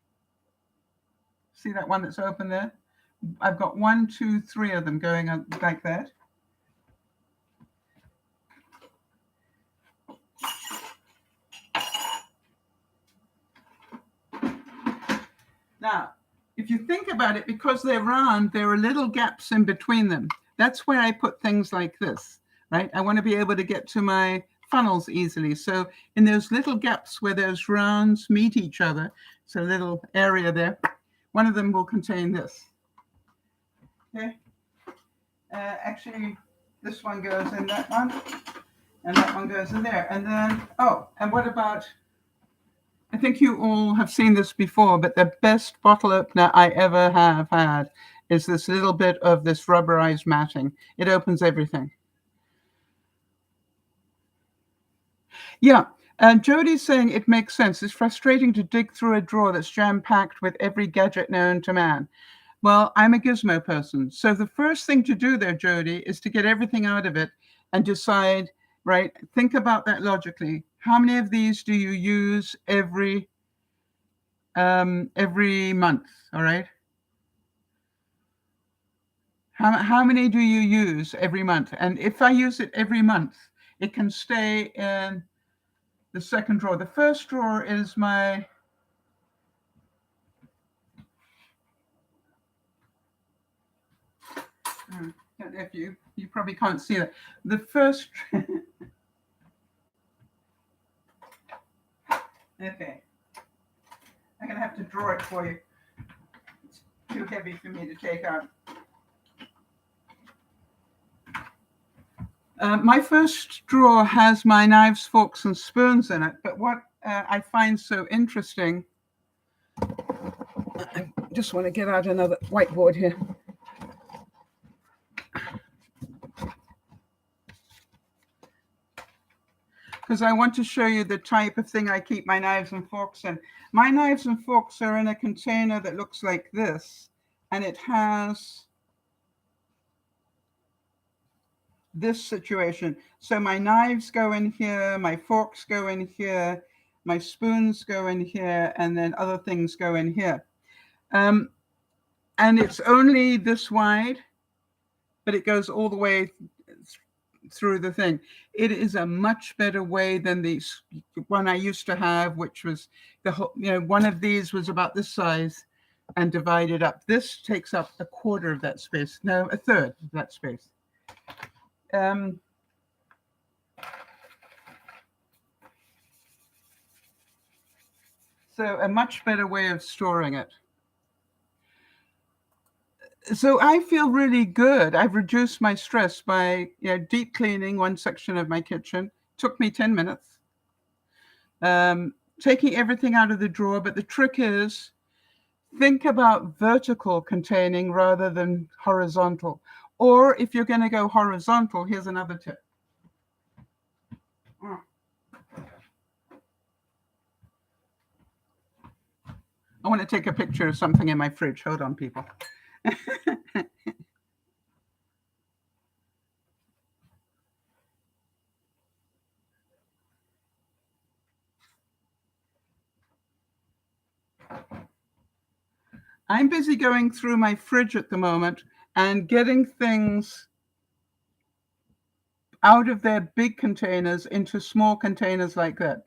S1: See that one that's open there? I've got 1, 2, 3 of them going on like that. Now, if you think about it, because they're round, there are little gaps in between them. That's where I put things like this, right? I want to be able to get to my funnels easily. So in those little gaps where those rounds meet each other, it's a little area there, one of them will contain this. Okay. Actually, this one goes in that one, and that one goes in there. And then, and what about, I think you all have seen this before, but the best bottle opener I ever have had is this little bit of this rubberized matting. It opens everything. Yeah, Jody's saying it makes sense. It's frustrating to dig through a drawer that's jam-packed with every gadget known to man. Well, I'm a gizmo person. So the first thing to do there, Jody, is to get everything out of it and decide, right, think about that logically. How many of these do you use every month, all right? How many do you use every month? And if I use it every month, it can stay in the second drawer. The first drawer is my... if you probably can't see that. The first... Okay. I'm going to have to draw it for you. It's too heavy for me to take out. My first drawer has my knives, forks, and spoons in it. But what I find so interesting, I just want to get out another whiteboard here. Because I want to show you the type of thing I keep my knives and forks in. My knives and forks are in a container that looks like this, and it has this situation. So my knives go in here, my forks go in here, my spoons go in here, and then other things go in here. And it's only this wide, but it goes all the way through the thing. It is a much better way than the one I used to have, which was the whole, one of these was about this size and divided up. This takes up a quarter of that space. No, a third of that space. So a much better way of storing it. So I feel really good. I've reduced my stress by deep cleaning one section of my kitchen. Took me 10 minutes. Taking everything out of the drawer. But the trick is, think about vertical containing rather than horizontal. Or if you're going to go horizontal, here's another tip. I want to take a picture of something in my fridge. Hold on, people. I'm busy going through my fridge at the moment and getting things out of their big containers into small containers like that.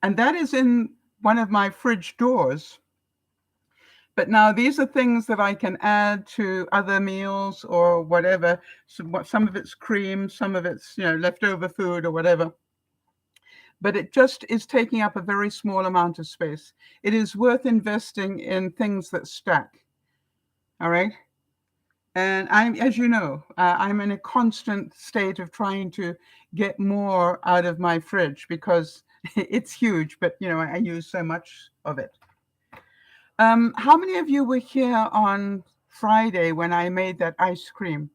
S1: And that is in one of my fridge doors. But now these are things that I can add to other meals or whatever. So some of it's cream, some of it's, leftover food or whatever. But it just is taking up a very small amount of space. It is worth investing in things that stack. All right. And as you know, I'm in a constant state of trying to get more out of my fridge because it's huge, but I use so much of it. How many of you were here on Friday when I made that ice cream?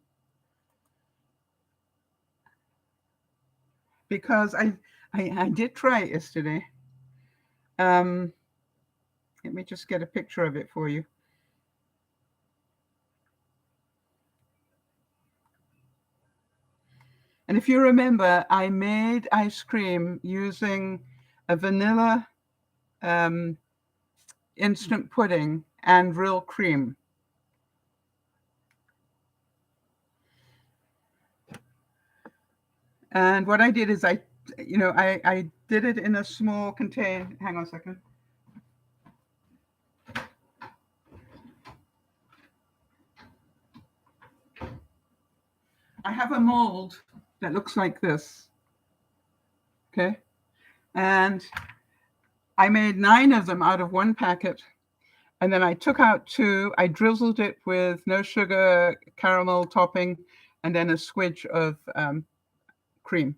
S1: Because I did try it yesterday. Let me just get a picture of it for you. And if you remember, I made ice cream using a vanilla instant pudding and real cream. And what I did is I did it in a small container. Hang on a second. I have a mold that looks like this. Okay. And I made 9 of them out of one packet. And then I took out 2. I drizzled it with no sugar, caramel topping, and then a swidge of cream,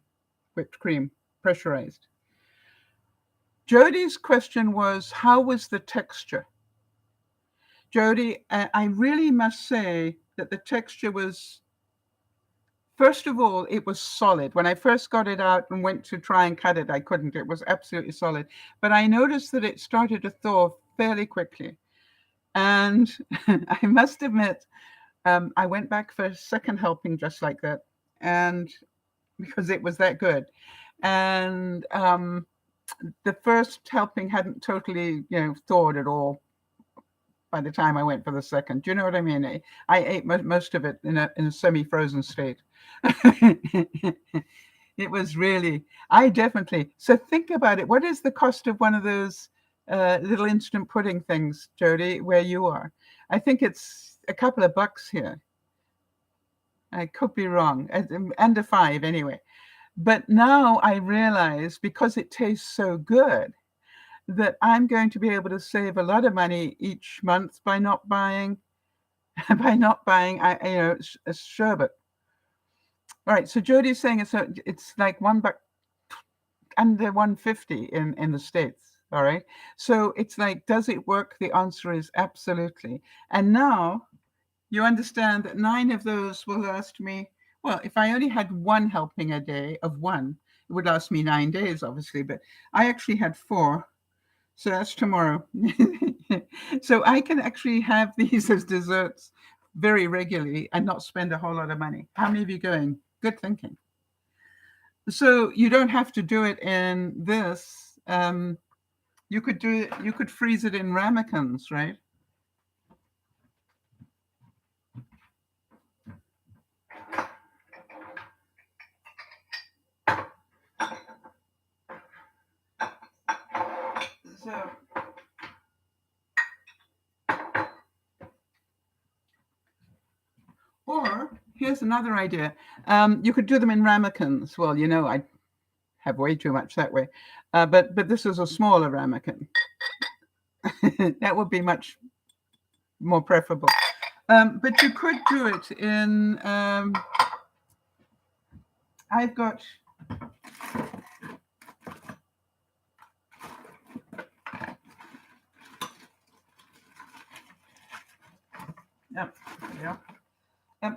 S1: whipped cream, pressurized. Jodi's question was, how was the texture? Jodi, I really must say that the texture was, first of all, it was solid. When I first got it out and went to try and cut it, I couldn't. It was absolutely solid. But I noticed that it started to thaw fairly quickly. And I must admit, I went back for a second helping just like that. And because it was that good. And the first helping hadn't totally, thawed at all by the time I went for the second. Do you know what I mean? I ate most of it in a semi-frozen state. It was really, so think about it. What is the cost of one of those little instant pudding things, Jodi, where you are? I think it's a couple of bucks here. I could be wrong. Under $5 anyway. But now I realize, because it tastes so good, that I'm going to be able to save a lot of money each month by not buying a sherbet. All right. So Jodi's saying it's like $1 under $1.50 in the States. All right. So it's like, does it work? The answer is absolutely. And now you understand that 9 of those will last me. Well, if I only had 1 helping a day of 1, it would last me 9 days, obviously. But I actually had 4. So that's tomorrow. So I can actually have these as desserts very regularly and not spend a whole lot of money. How many of you going? Good thinking. So you don't have to do it in this. You could freeze it in ramekins, right? So or here's another idea. You could do them in ramekins. Well, I have way too much that way. But this is a smaller ramekin. That would be much more preferable. But you could do it in, I've got,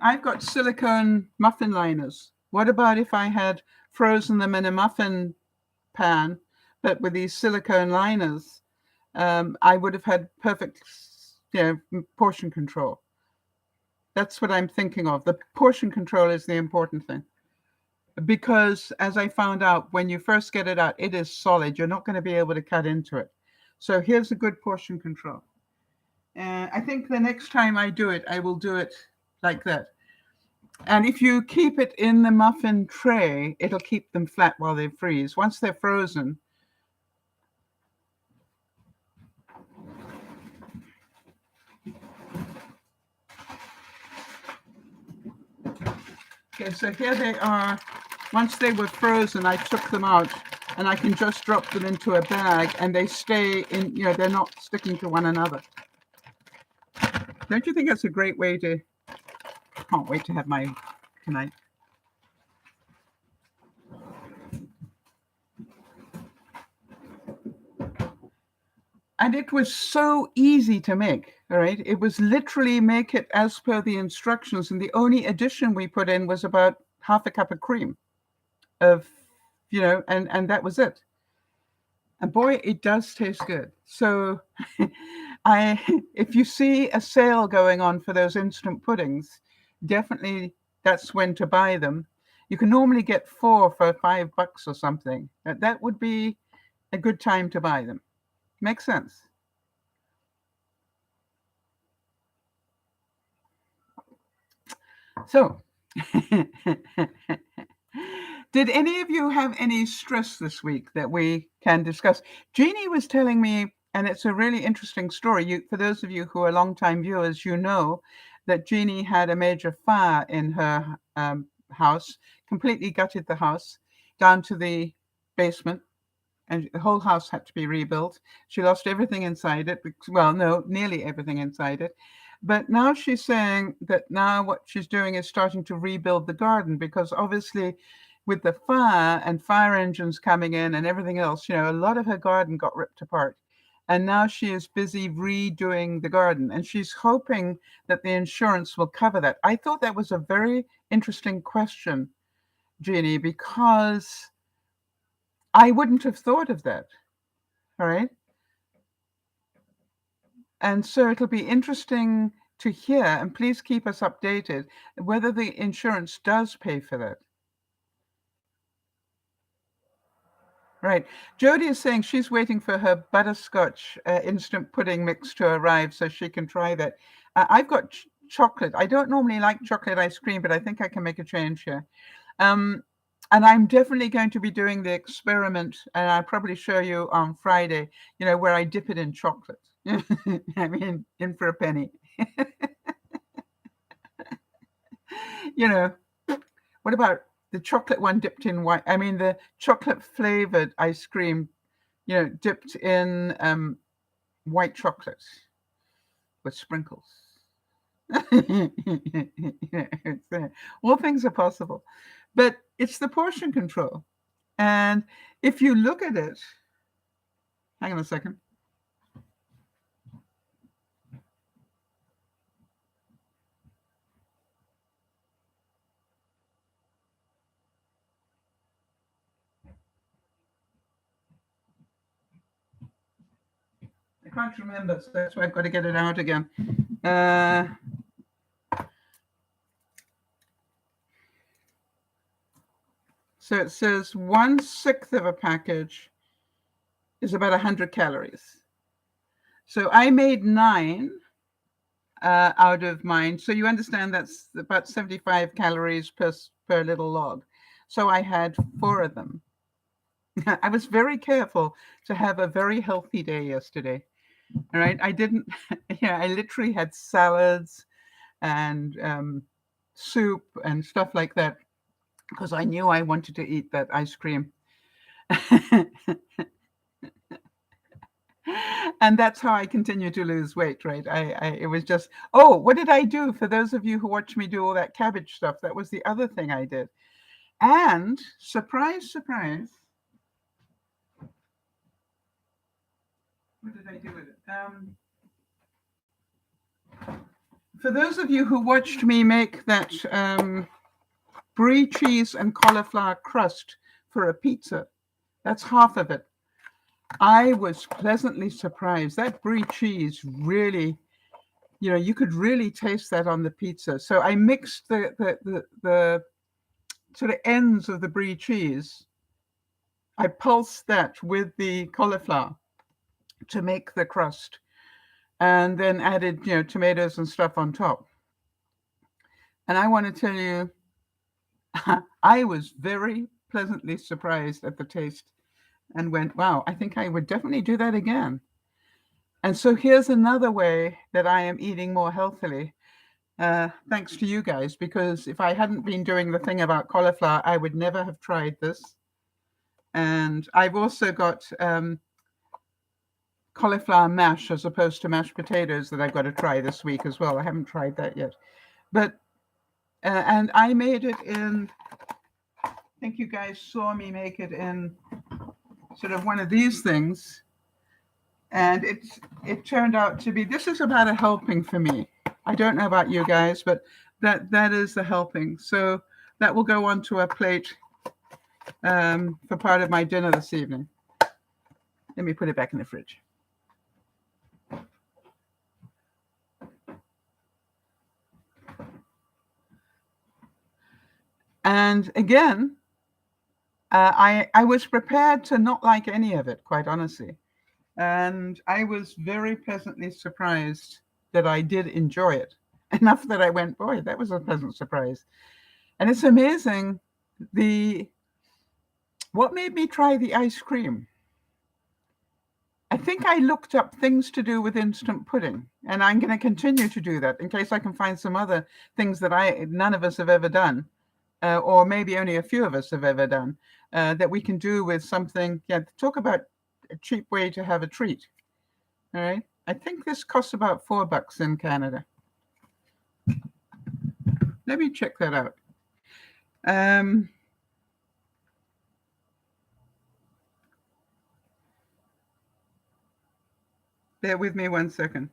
S1: I've got silicone muffin liners. What about if I had frozen them in a muffin pan, but with these silicone liners? I would have had perfect, portion control. That's what I'm thinking of. The portion control is the important thing. Because as I found out, when you first get it out, it is solid. You're not going to be able to cut into it. So here's a good portion control. And I think the next time I do it, I will do it like that. And if you keep it in the muffin tray, it'll keep them flat while they freeze. Once they're frozen, okay, so here they are. Once they were frozen, I took them out, and I can just drop them into a bag, and they stay in, they're not sticking to one another. Don't you think that's a great way to, can't wait to have my tonight. And it was so easy to make, all right? It was literally make it as per the instructions. And the only addition we put in was about half a cup of cream and that was it. And boy, it does taste good. So if you see a sale going on for those instant puddings, definitely that's when to buy them. You can normally get 4 for $5 or something. That would be a good time to buy them. Makes sense. So, did any of you have any stress this week that we can discuss? Jeannie was telling me, and it's a really interesting story. For those of you who are longtime viewers, you know that Jeannie had a major fire in her house, completely gutted the house down to the basement, and the whole house had to be rebuilt. She lost everything inside it. Well, no, nearly everything inside it. But now she's saying that now what she's doing is starting to rebuild the garden, because obviously with the fire and fire engines coming in and everything else, a lot of her garden got ripped apart. And now she is busy redoing the garden, and she's hoping that the insurance will cover that. I thought that was a very interesting question, Jeannie, because I wouldn't have thought of that. All right. And so it'll be interesting to hear, and please keep us updated, whether the insurance does pay for that. Right. Jody is saying she's waiting for her butterscotch instant pudding mix to arrive so she can try that. I've got chocolate. I don't normally like chocolate ice cream, but I think I can make a change here. And I'm definitely going to be doing the experiment, and I'll probably show you on Friday, where I dip it in chocolate. I mean, in for a penny. What about the chocolate one dipped in white? I mean, the chocolate flavored ice cream, dipped in white chocolate with sprinkles. All things are possible, but it's the portion control. And if you look at it, hang on a second. I can't remember, so that's why I've got to get it out again. So it says 1/6 of a package is about 100 calories. So I made 9 out of mine. So you understand that's about 75 calories per little log. So I had 4 of them. I was very careful to have a very healthy day yesterday. All right. I didn't, I literally had salads and soup and stuff like that, because I knew I wanted to eat that ice cream. And that's how I continue to lose weight, right? It was just, what did I do? For those of you who watch me do all that cabbage stuff, that was the other thing I did. And surprise, surprise. What did I do with it? For those of you who watched me make that brie cheese and cauliflower crust for a pizza, that's half of it. I was pleasantly surprised. That brie cheese really, you could really taste that on the pizza. So I mixed the sort of ends of the brie cheese. I pulsed that with the cauliflower to make the crust, and then added, tomatoes and stuff on top. And I want to tell you, I was very pleasantly surprised at the taste, and went, wow, I think I would definitely do that again. And so here's another way that I am eating more healthily, thanks to you guys, because if I hadn't been doing the thing about cauliflower, I would never have tried this. And I've also got cauliflower mash as opposed to mashed potatoes that I've got to try this week as well. I haven't tried that yet. But, and I made it in, I think you guys saw me make it in sort of one of these things. And it turned out to be, this is about a helping for me. I don't know about you guys, but that is the helping. So that will go onto a plate for part of my dinner this evening. Let me put it back in the fridge. And again, I was prepared to not like any of it, quite honestly. And I was very pleasantly surprised that I did enjoy it enough that I went, boy, that was a pleasant surprise. And it's amazing what made me try the ice cream. I think I looked up things to do with instant pudding, and I'm going to continue to do that in case I can find some other things that none of us have ever done, or maybe only a few of us have ever done, that we can do with something. Yeah, talk about a cheap way to have a treat. All right. I think this costs about $4 in Canada. Let me check that out. Bear with me 1 second.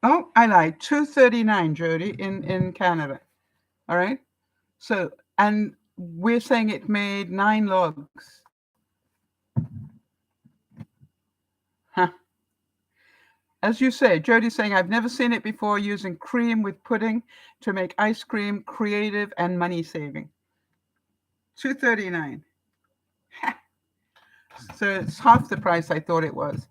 S1: Oh, I lied. $2.39, Jody, in Canada. All right. So, and we're saying it made 9 logs. Huh. As you say, Jody's saying, I've never seen it before, using cream with pudding to make ice cream, creative and money saving. $2.39. So it's half the price I thought it was.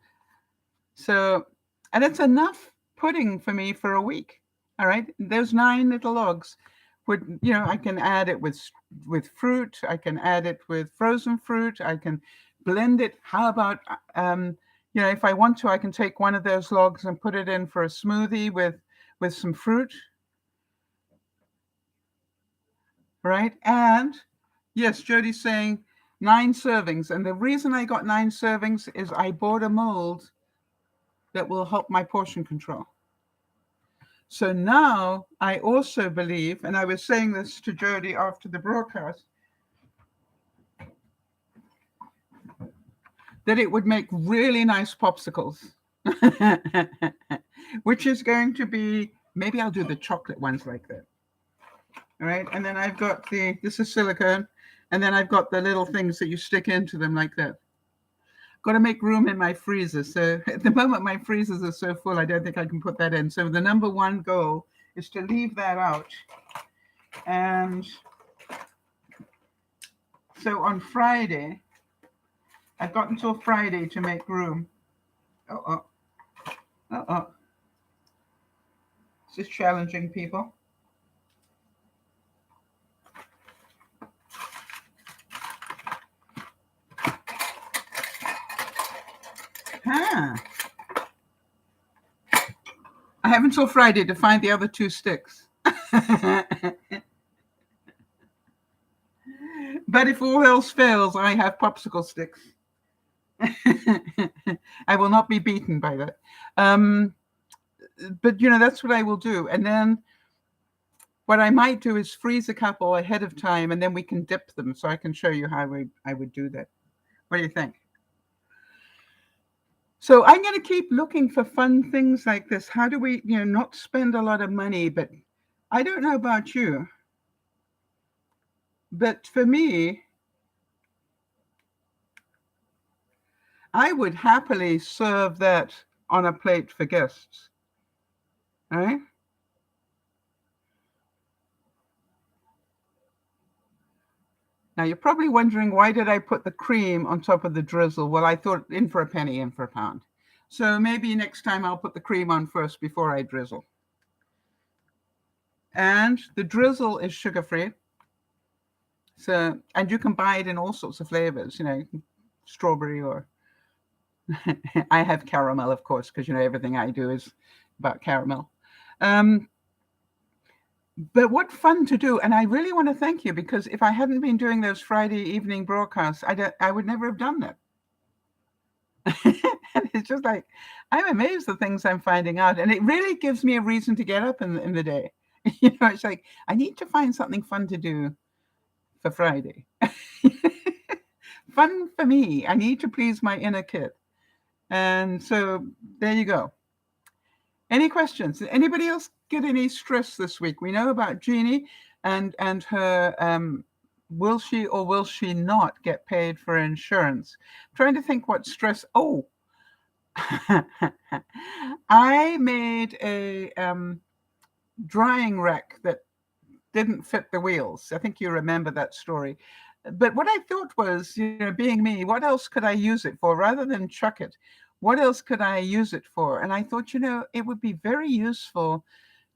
S1: So, and it's enough pudding for me for a week. All right. Those 9 little logs would, I can add it with fruit. I can add it with frozen fruit. I can blend it. How about, if I want to, I can take one of those logs and put it in for a smoothie with some fruit. Right. And yes, Jody's saying 9 servings. And the reason I got 9 servings is I bought a mold that will help my portion control. So now I also believe, and I was saying this to Jody after the broadcast, that it would make really nice popsicles, which is going to be, maybe I'll do the chocolate ones like that. All right. And then I've got this is silicone, and then I've got the little things that you stick into them like that. Got to make room in my freezer. So at the moment, my freezers are so full, I don't think I can put that in. So the number one goal is to leave that out. And so on Friday, I've got until Friday to make room. This is challenging, people. I have until Friday to find the other 2 sticks. But if all else fails, I have popsicle sticks. I will not be beaten by that. But, that's what I will do. And then what I might do is freeze a couple ahead of time, and then we can dip them. So I can show you how I would do that. What do you think? So I'm going to keep looking for fun things like this. How do we, not spend a lot of money? But I don't know about you, but for me, I would happily serve that on a plate for guests. All right. Now you're probably wondering, why did I put the cream on top of the drizzle? Well, I thought in for a penny, in for a pound. So maybe next time I'll put the cream on first before I drizzle. And the drizzle is sugar-free. So, and you can buy it in all sorts of flavors, strawberry or I have caramel, of course, because, everything I do is about caramel. But what fun to do. And I really want to thank you, because if I hadn't been doing those Friday evening broadcasts, I would never have done that. And it's just like, I'm amazed at the things I'm finding out. And it really gives me a reason to get up in the day. It's like, I need to find something fun to do for Friday. Fun for me. I need to please my inner kid. And so there you go. Any questions? Anybody else get any stress this week. We know about Jeannie and her will she or will she not get paid for insurance? I'm trying to think what stress. Oh, I made a drying rack that didn't fit the wheels. I think you remember that story. But what I thought was, being me, what else could I use it for rather than chuck it? What else could I use it for? And I thought, it would be very useful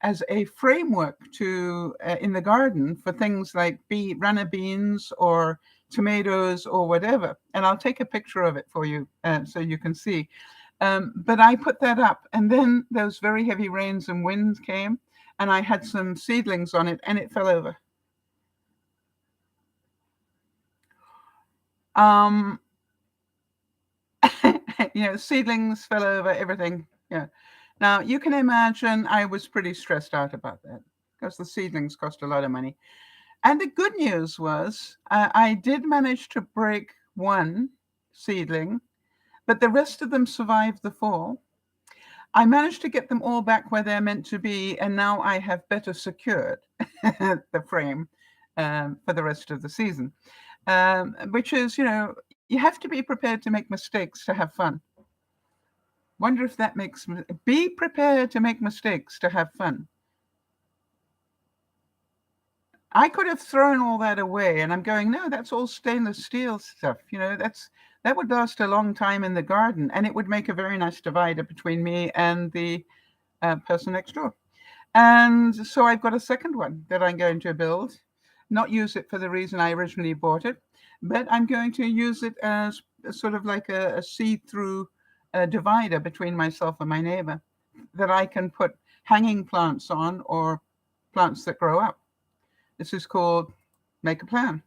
S1: as a framework to in the garden for things like runner beans or tomatoes or whatever. And I'll take a picture of it for you so you can see. But I put that up, and then those very heavy rains and winds came, and I had some seedlings on it, and it fell over. Seedlings fell over, everything. Yeah. Now, you can imagine I was pretty stressed out about that because the seedlings cost a lot of money. And the good news was I did manage to break one seedling, but the rest of them survived the fall. I managed to get them all back where they're meant to be, and now I have better secured the frame for the rest of the season, which is, you have to be prepared to make mistakes to have fun. Wonder if that be prepared to make mistakes to have fun. I could have thrown all that away, and I'm going, no, that's all stainless steel stuff. That would last a long time in the garden, and it would make a very nice divider between me and the person next door. And so I've got a second one that I'm going to build, not use it for the reason I originally bought it, but I'm going to use it as sort of like a see-through divider between myself and my neighbor that I can put hanging plants on or plants that grow up. This is called Make a Plan.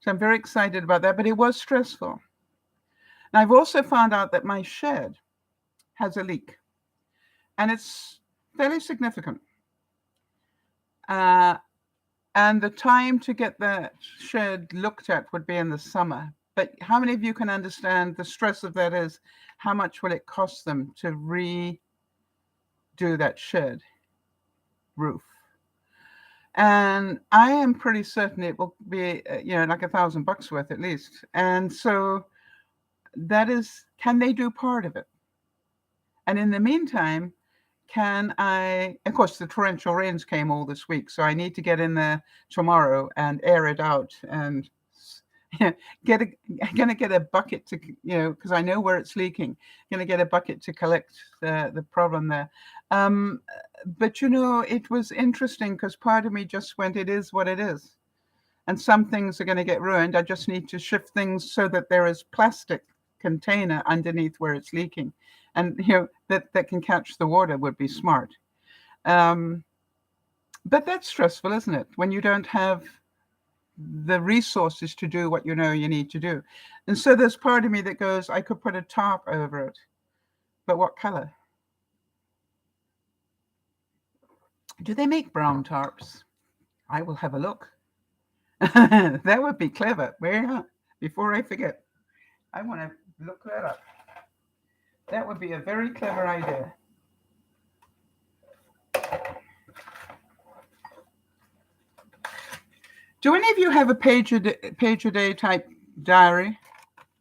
S1: So I'm very excited about that, but it was stressful. And I've also found out that my shed has a leak, and it's fairly significant. And the time to get that shed looked at would be in the summer. But how many of you can understand the stress of that is? How much will it cost them to redo that shed roof? And I am pretty certain it will be, like $1,000 worth at least. And so can they do part of it? And in the meantime, of course, the torrential rains came all this week, so I need to get in there tomorrow and air it out and I'm going to get a bucket to, because I know where it's leaking, going to get a bucket to collect the problem there. But, it was interesting because part of me just went, it is what it is. And some things are going to get ruined. I just need to shift things so that there is plastic container underneath where it's leaking. And, that can catch the water would be smart. But that's stressful, isn't it? When you don't have the resources to do what you need to do. And so there's part of me that goes, I could put a tarp over it. But what color? Do they make brown tarps? I will have a look. That would be clever. Before I forget, I want to look that up. That would be a very clever idea. Do any of you have a page a day type diary,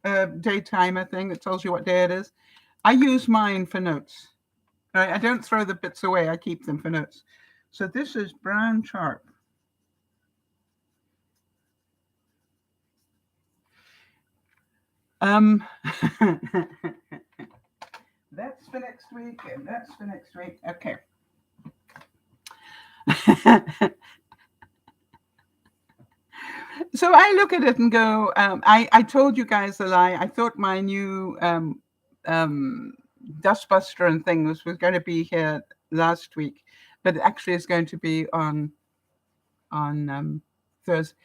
S1: day timer thing that tells you what day it is? I use mine for notes. Right? I don't throw the bits away. I keep them for notes. So this is brown tarp. That's for next week, and that's for next week. Okay. So I look at it and go, I told you guys a lie. I thought my new dustbuster and things was going to be here last week, but it actually is going to be on Thursday.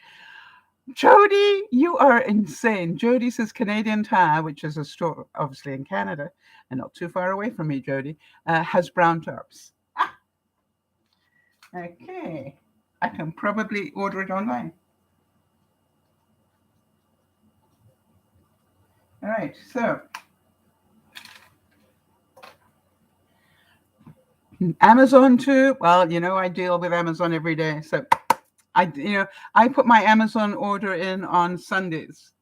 S1: Jody, you are insane. Jody says Canadian Tire, which is a store obviously in Canada and not too far away from me, Jody, has brown tarps. Okay. I can probably order it online. All right, so Amazon too. Well, I deal with Amazon every day. So I put my Amazon order in on Sundays.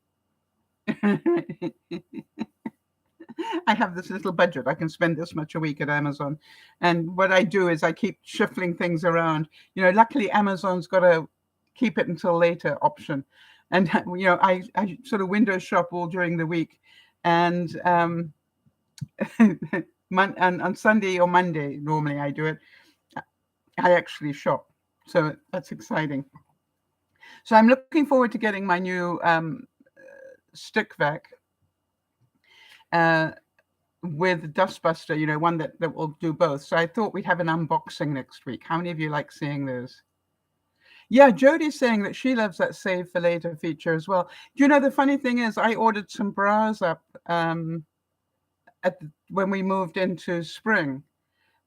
S1: I have this little budget. I can spend this much a week at Amazon. And what I do is I keep shuffling things around. Luckily Amazon's got a keep it until later option. And, I sort of window shop all during the week. And on Sunday or Monday, normally I do it. I actually shop. So that's exciting. So I'm looking forward to getting my new stick vac with Dustbuster, one that will do both. So I thought we'd have an unboxing next week. How many of you like seeing those? Yeah, Jodie's saying that she loves that save for later feature as well. The funny thing is I ordered some bras up when we moved into spring,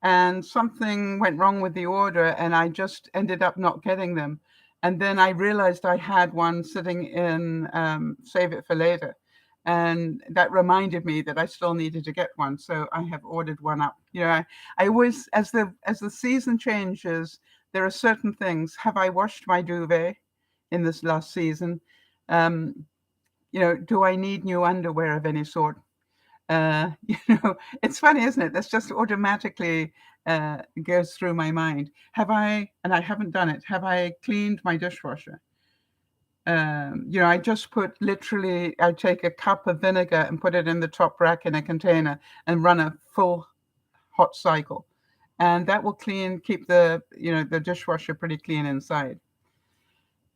S1: and something went wrong with the order and I just ended up not getting them. And then I realized I had one sitting in save it for later. And that reminded me that I still needed to get one. So I have ordered one up. I always, as the season changes, there are certain things. Have I washed my duvet in this last season? Do I need new underwear of any sort? It's funny, isn't it? That's just automatically goes through my mind. And I haven't done it, have I cleaned my dishwasher? I just I take a cup of vinegar and put it in the top rack in a container and run a full hot cycle. And that will keep the dishwasher pretty clean inside.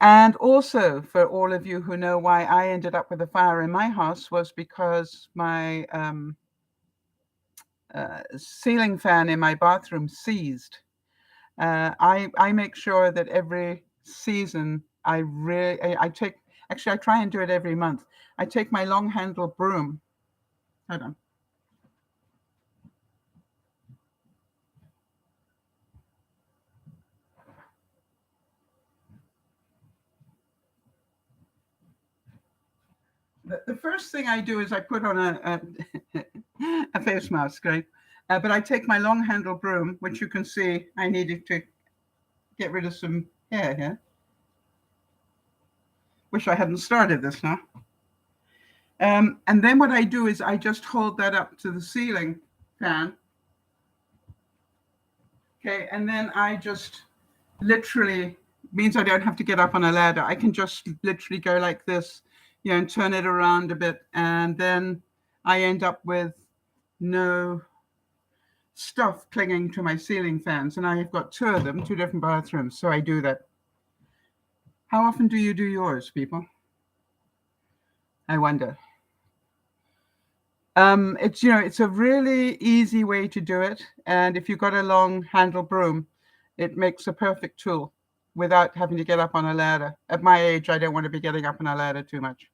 S1: And also, for all of you who know why I ended up with a fire in my house, was because my ceiling fan in my bathroom seized. I make sure that every season I try and do it every month. I take my long handle broom. Hold on. The first thing I do is I put on a face mask, right? But I take my long handle broom, which you can see I needed to get rid of some hair here. Wish I hadn't started this now. And then what I do is I just hold that up to the ceiling fan. Okay, and then I just literally, means I don't have to get up on a ladder. I can just literally go like this, and turn it around a bit. And then I end up with no stuff clinging to my ceiling fans. And I've got two of them, two different bathrooms. So I do that. How often do you do yours, people? I wonder. It's a really easy way to do it. And if you've got a long handle broom, it makes a perfect tool without having to get up on a ladder. At my age, I don't want to be getting up on a ladder too much.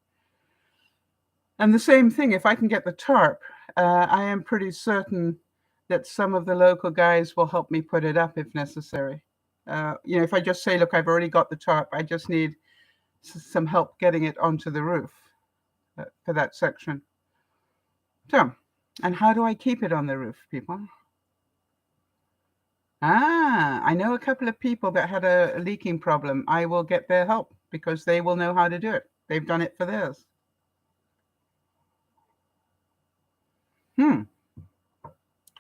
S1: And the same thing, if I can get the tarp, I am pretty certain that some of the local guys will help me put it up if necessary. If I just say, look, I've already got the tarp, I just need some help getting it onto the roof for that section. So, and how do I keep it on the roof, people? I know a couple of people that had a leaking problem. I will get their help because they will know how to do it. They've done it for theirs.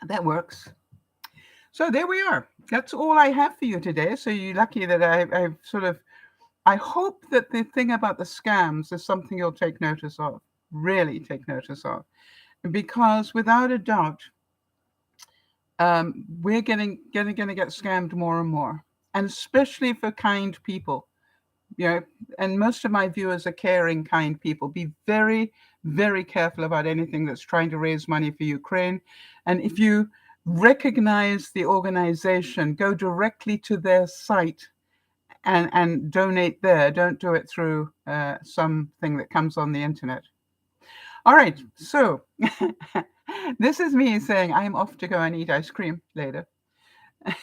S1: That works. So there we are. That's all I have for you today. So you're lucky that I hope that the thing about the scams is something you'll take notice of, really take notice of. Because without a doubt, we're going to get scammed more and more, and especially for kind people. And most of my viewers are caring, kind people. Be very, very careful about anything that's trying to raise money for Ukraine. And if you recognize the organization, go directly to their site and donate there. Don't do it through something that comes on the internet. All right, so this is me saying I'm off to go and eat ice cream later.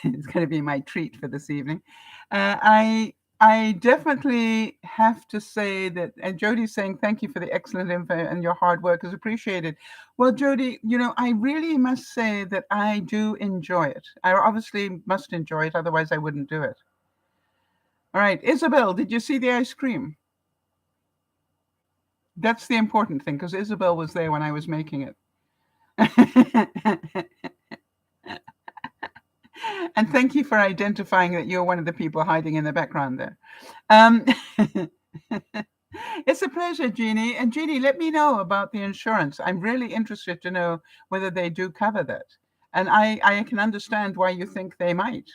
S1: It's going to be my treat for this evening. I I definitely have to say that, and Jody's saying thank you for the excellent info and your hard work is appreciated. Well, Jody, I really must say that I do enjoy it. I obviously must enjoy it, otherwise I wouldn't do it. All right, Isabel, did you see the ice cream? That's the important thing, because Isabel was there when I was making it. And thank you for identifying that you're one of the people hiding in the background there. Um, it's a pleasure, Jeannie. And Jeannie, let me know about the insurance. I'm really interested to know whether they do cover that. And I can understand why you think they might.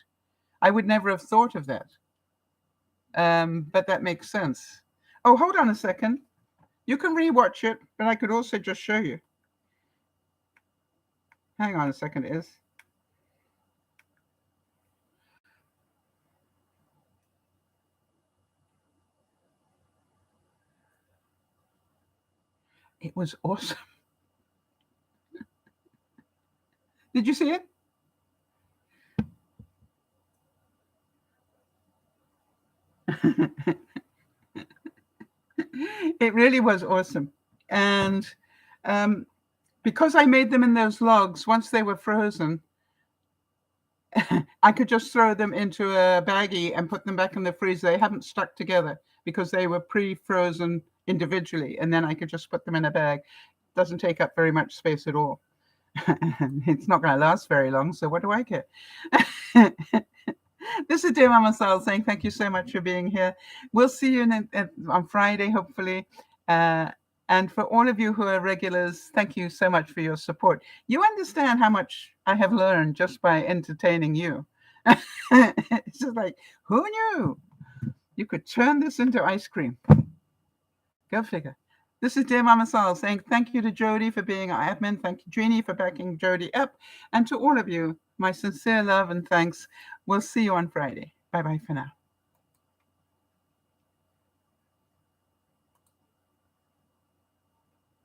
S1: I would never have thought of that. But that makes sense. Oh, hold on a second. You can rewatch it, but I could also just show you. Hang on a second, It was awesome. Did you see it? It really was awesome. And because I made them in those logs, once they were frozen, I could just throw them into a baggie and put them back in the freezer. They haven't stuck together because they were pre-frozen individually. And then I could just put them in a bag. Doesn't take up very much space at all. It's not going to last very long, so what do I care? This is DearMamaSal saying thank you so much for being here. We'll see you on Friday, hopefully. And for all of you who are regulars, thank you so much for your support. You understand how much I have learned just by entertaining you. It's just like, who knew? You could turn this into ice cream. Go figure. This is DearMamaSal saying thank you to Jody for being our admin. Thank you, Jeannie, for backing Jody up. And to all of you, my sincere love and thanks. We'll see you on Friday. Bye-bye for now.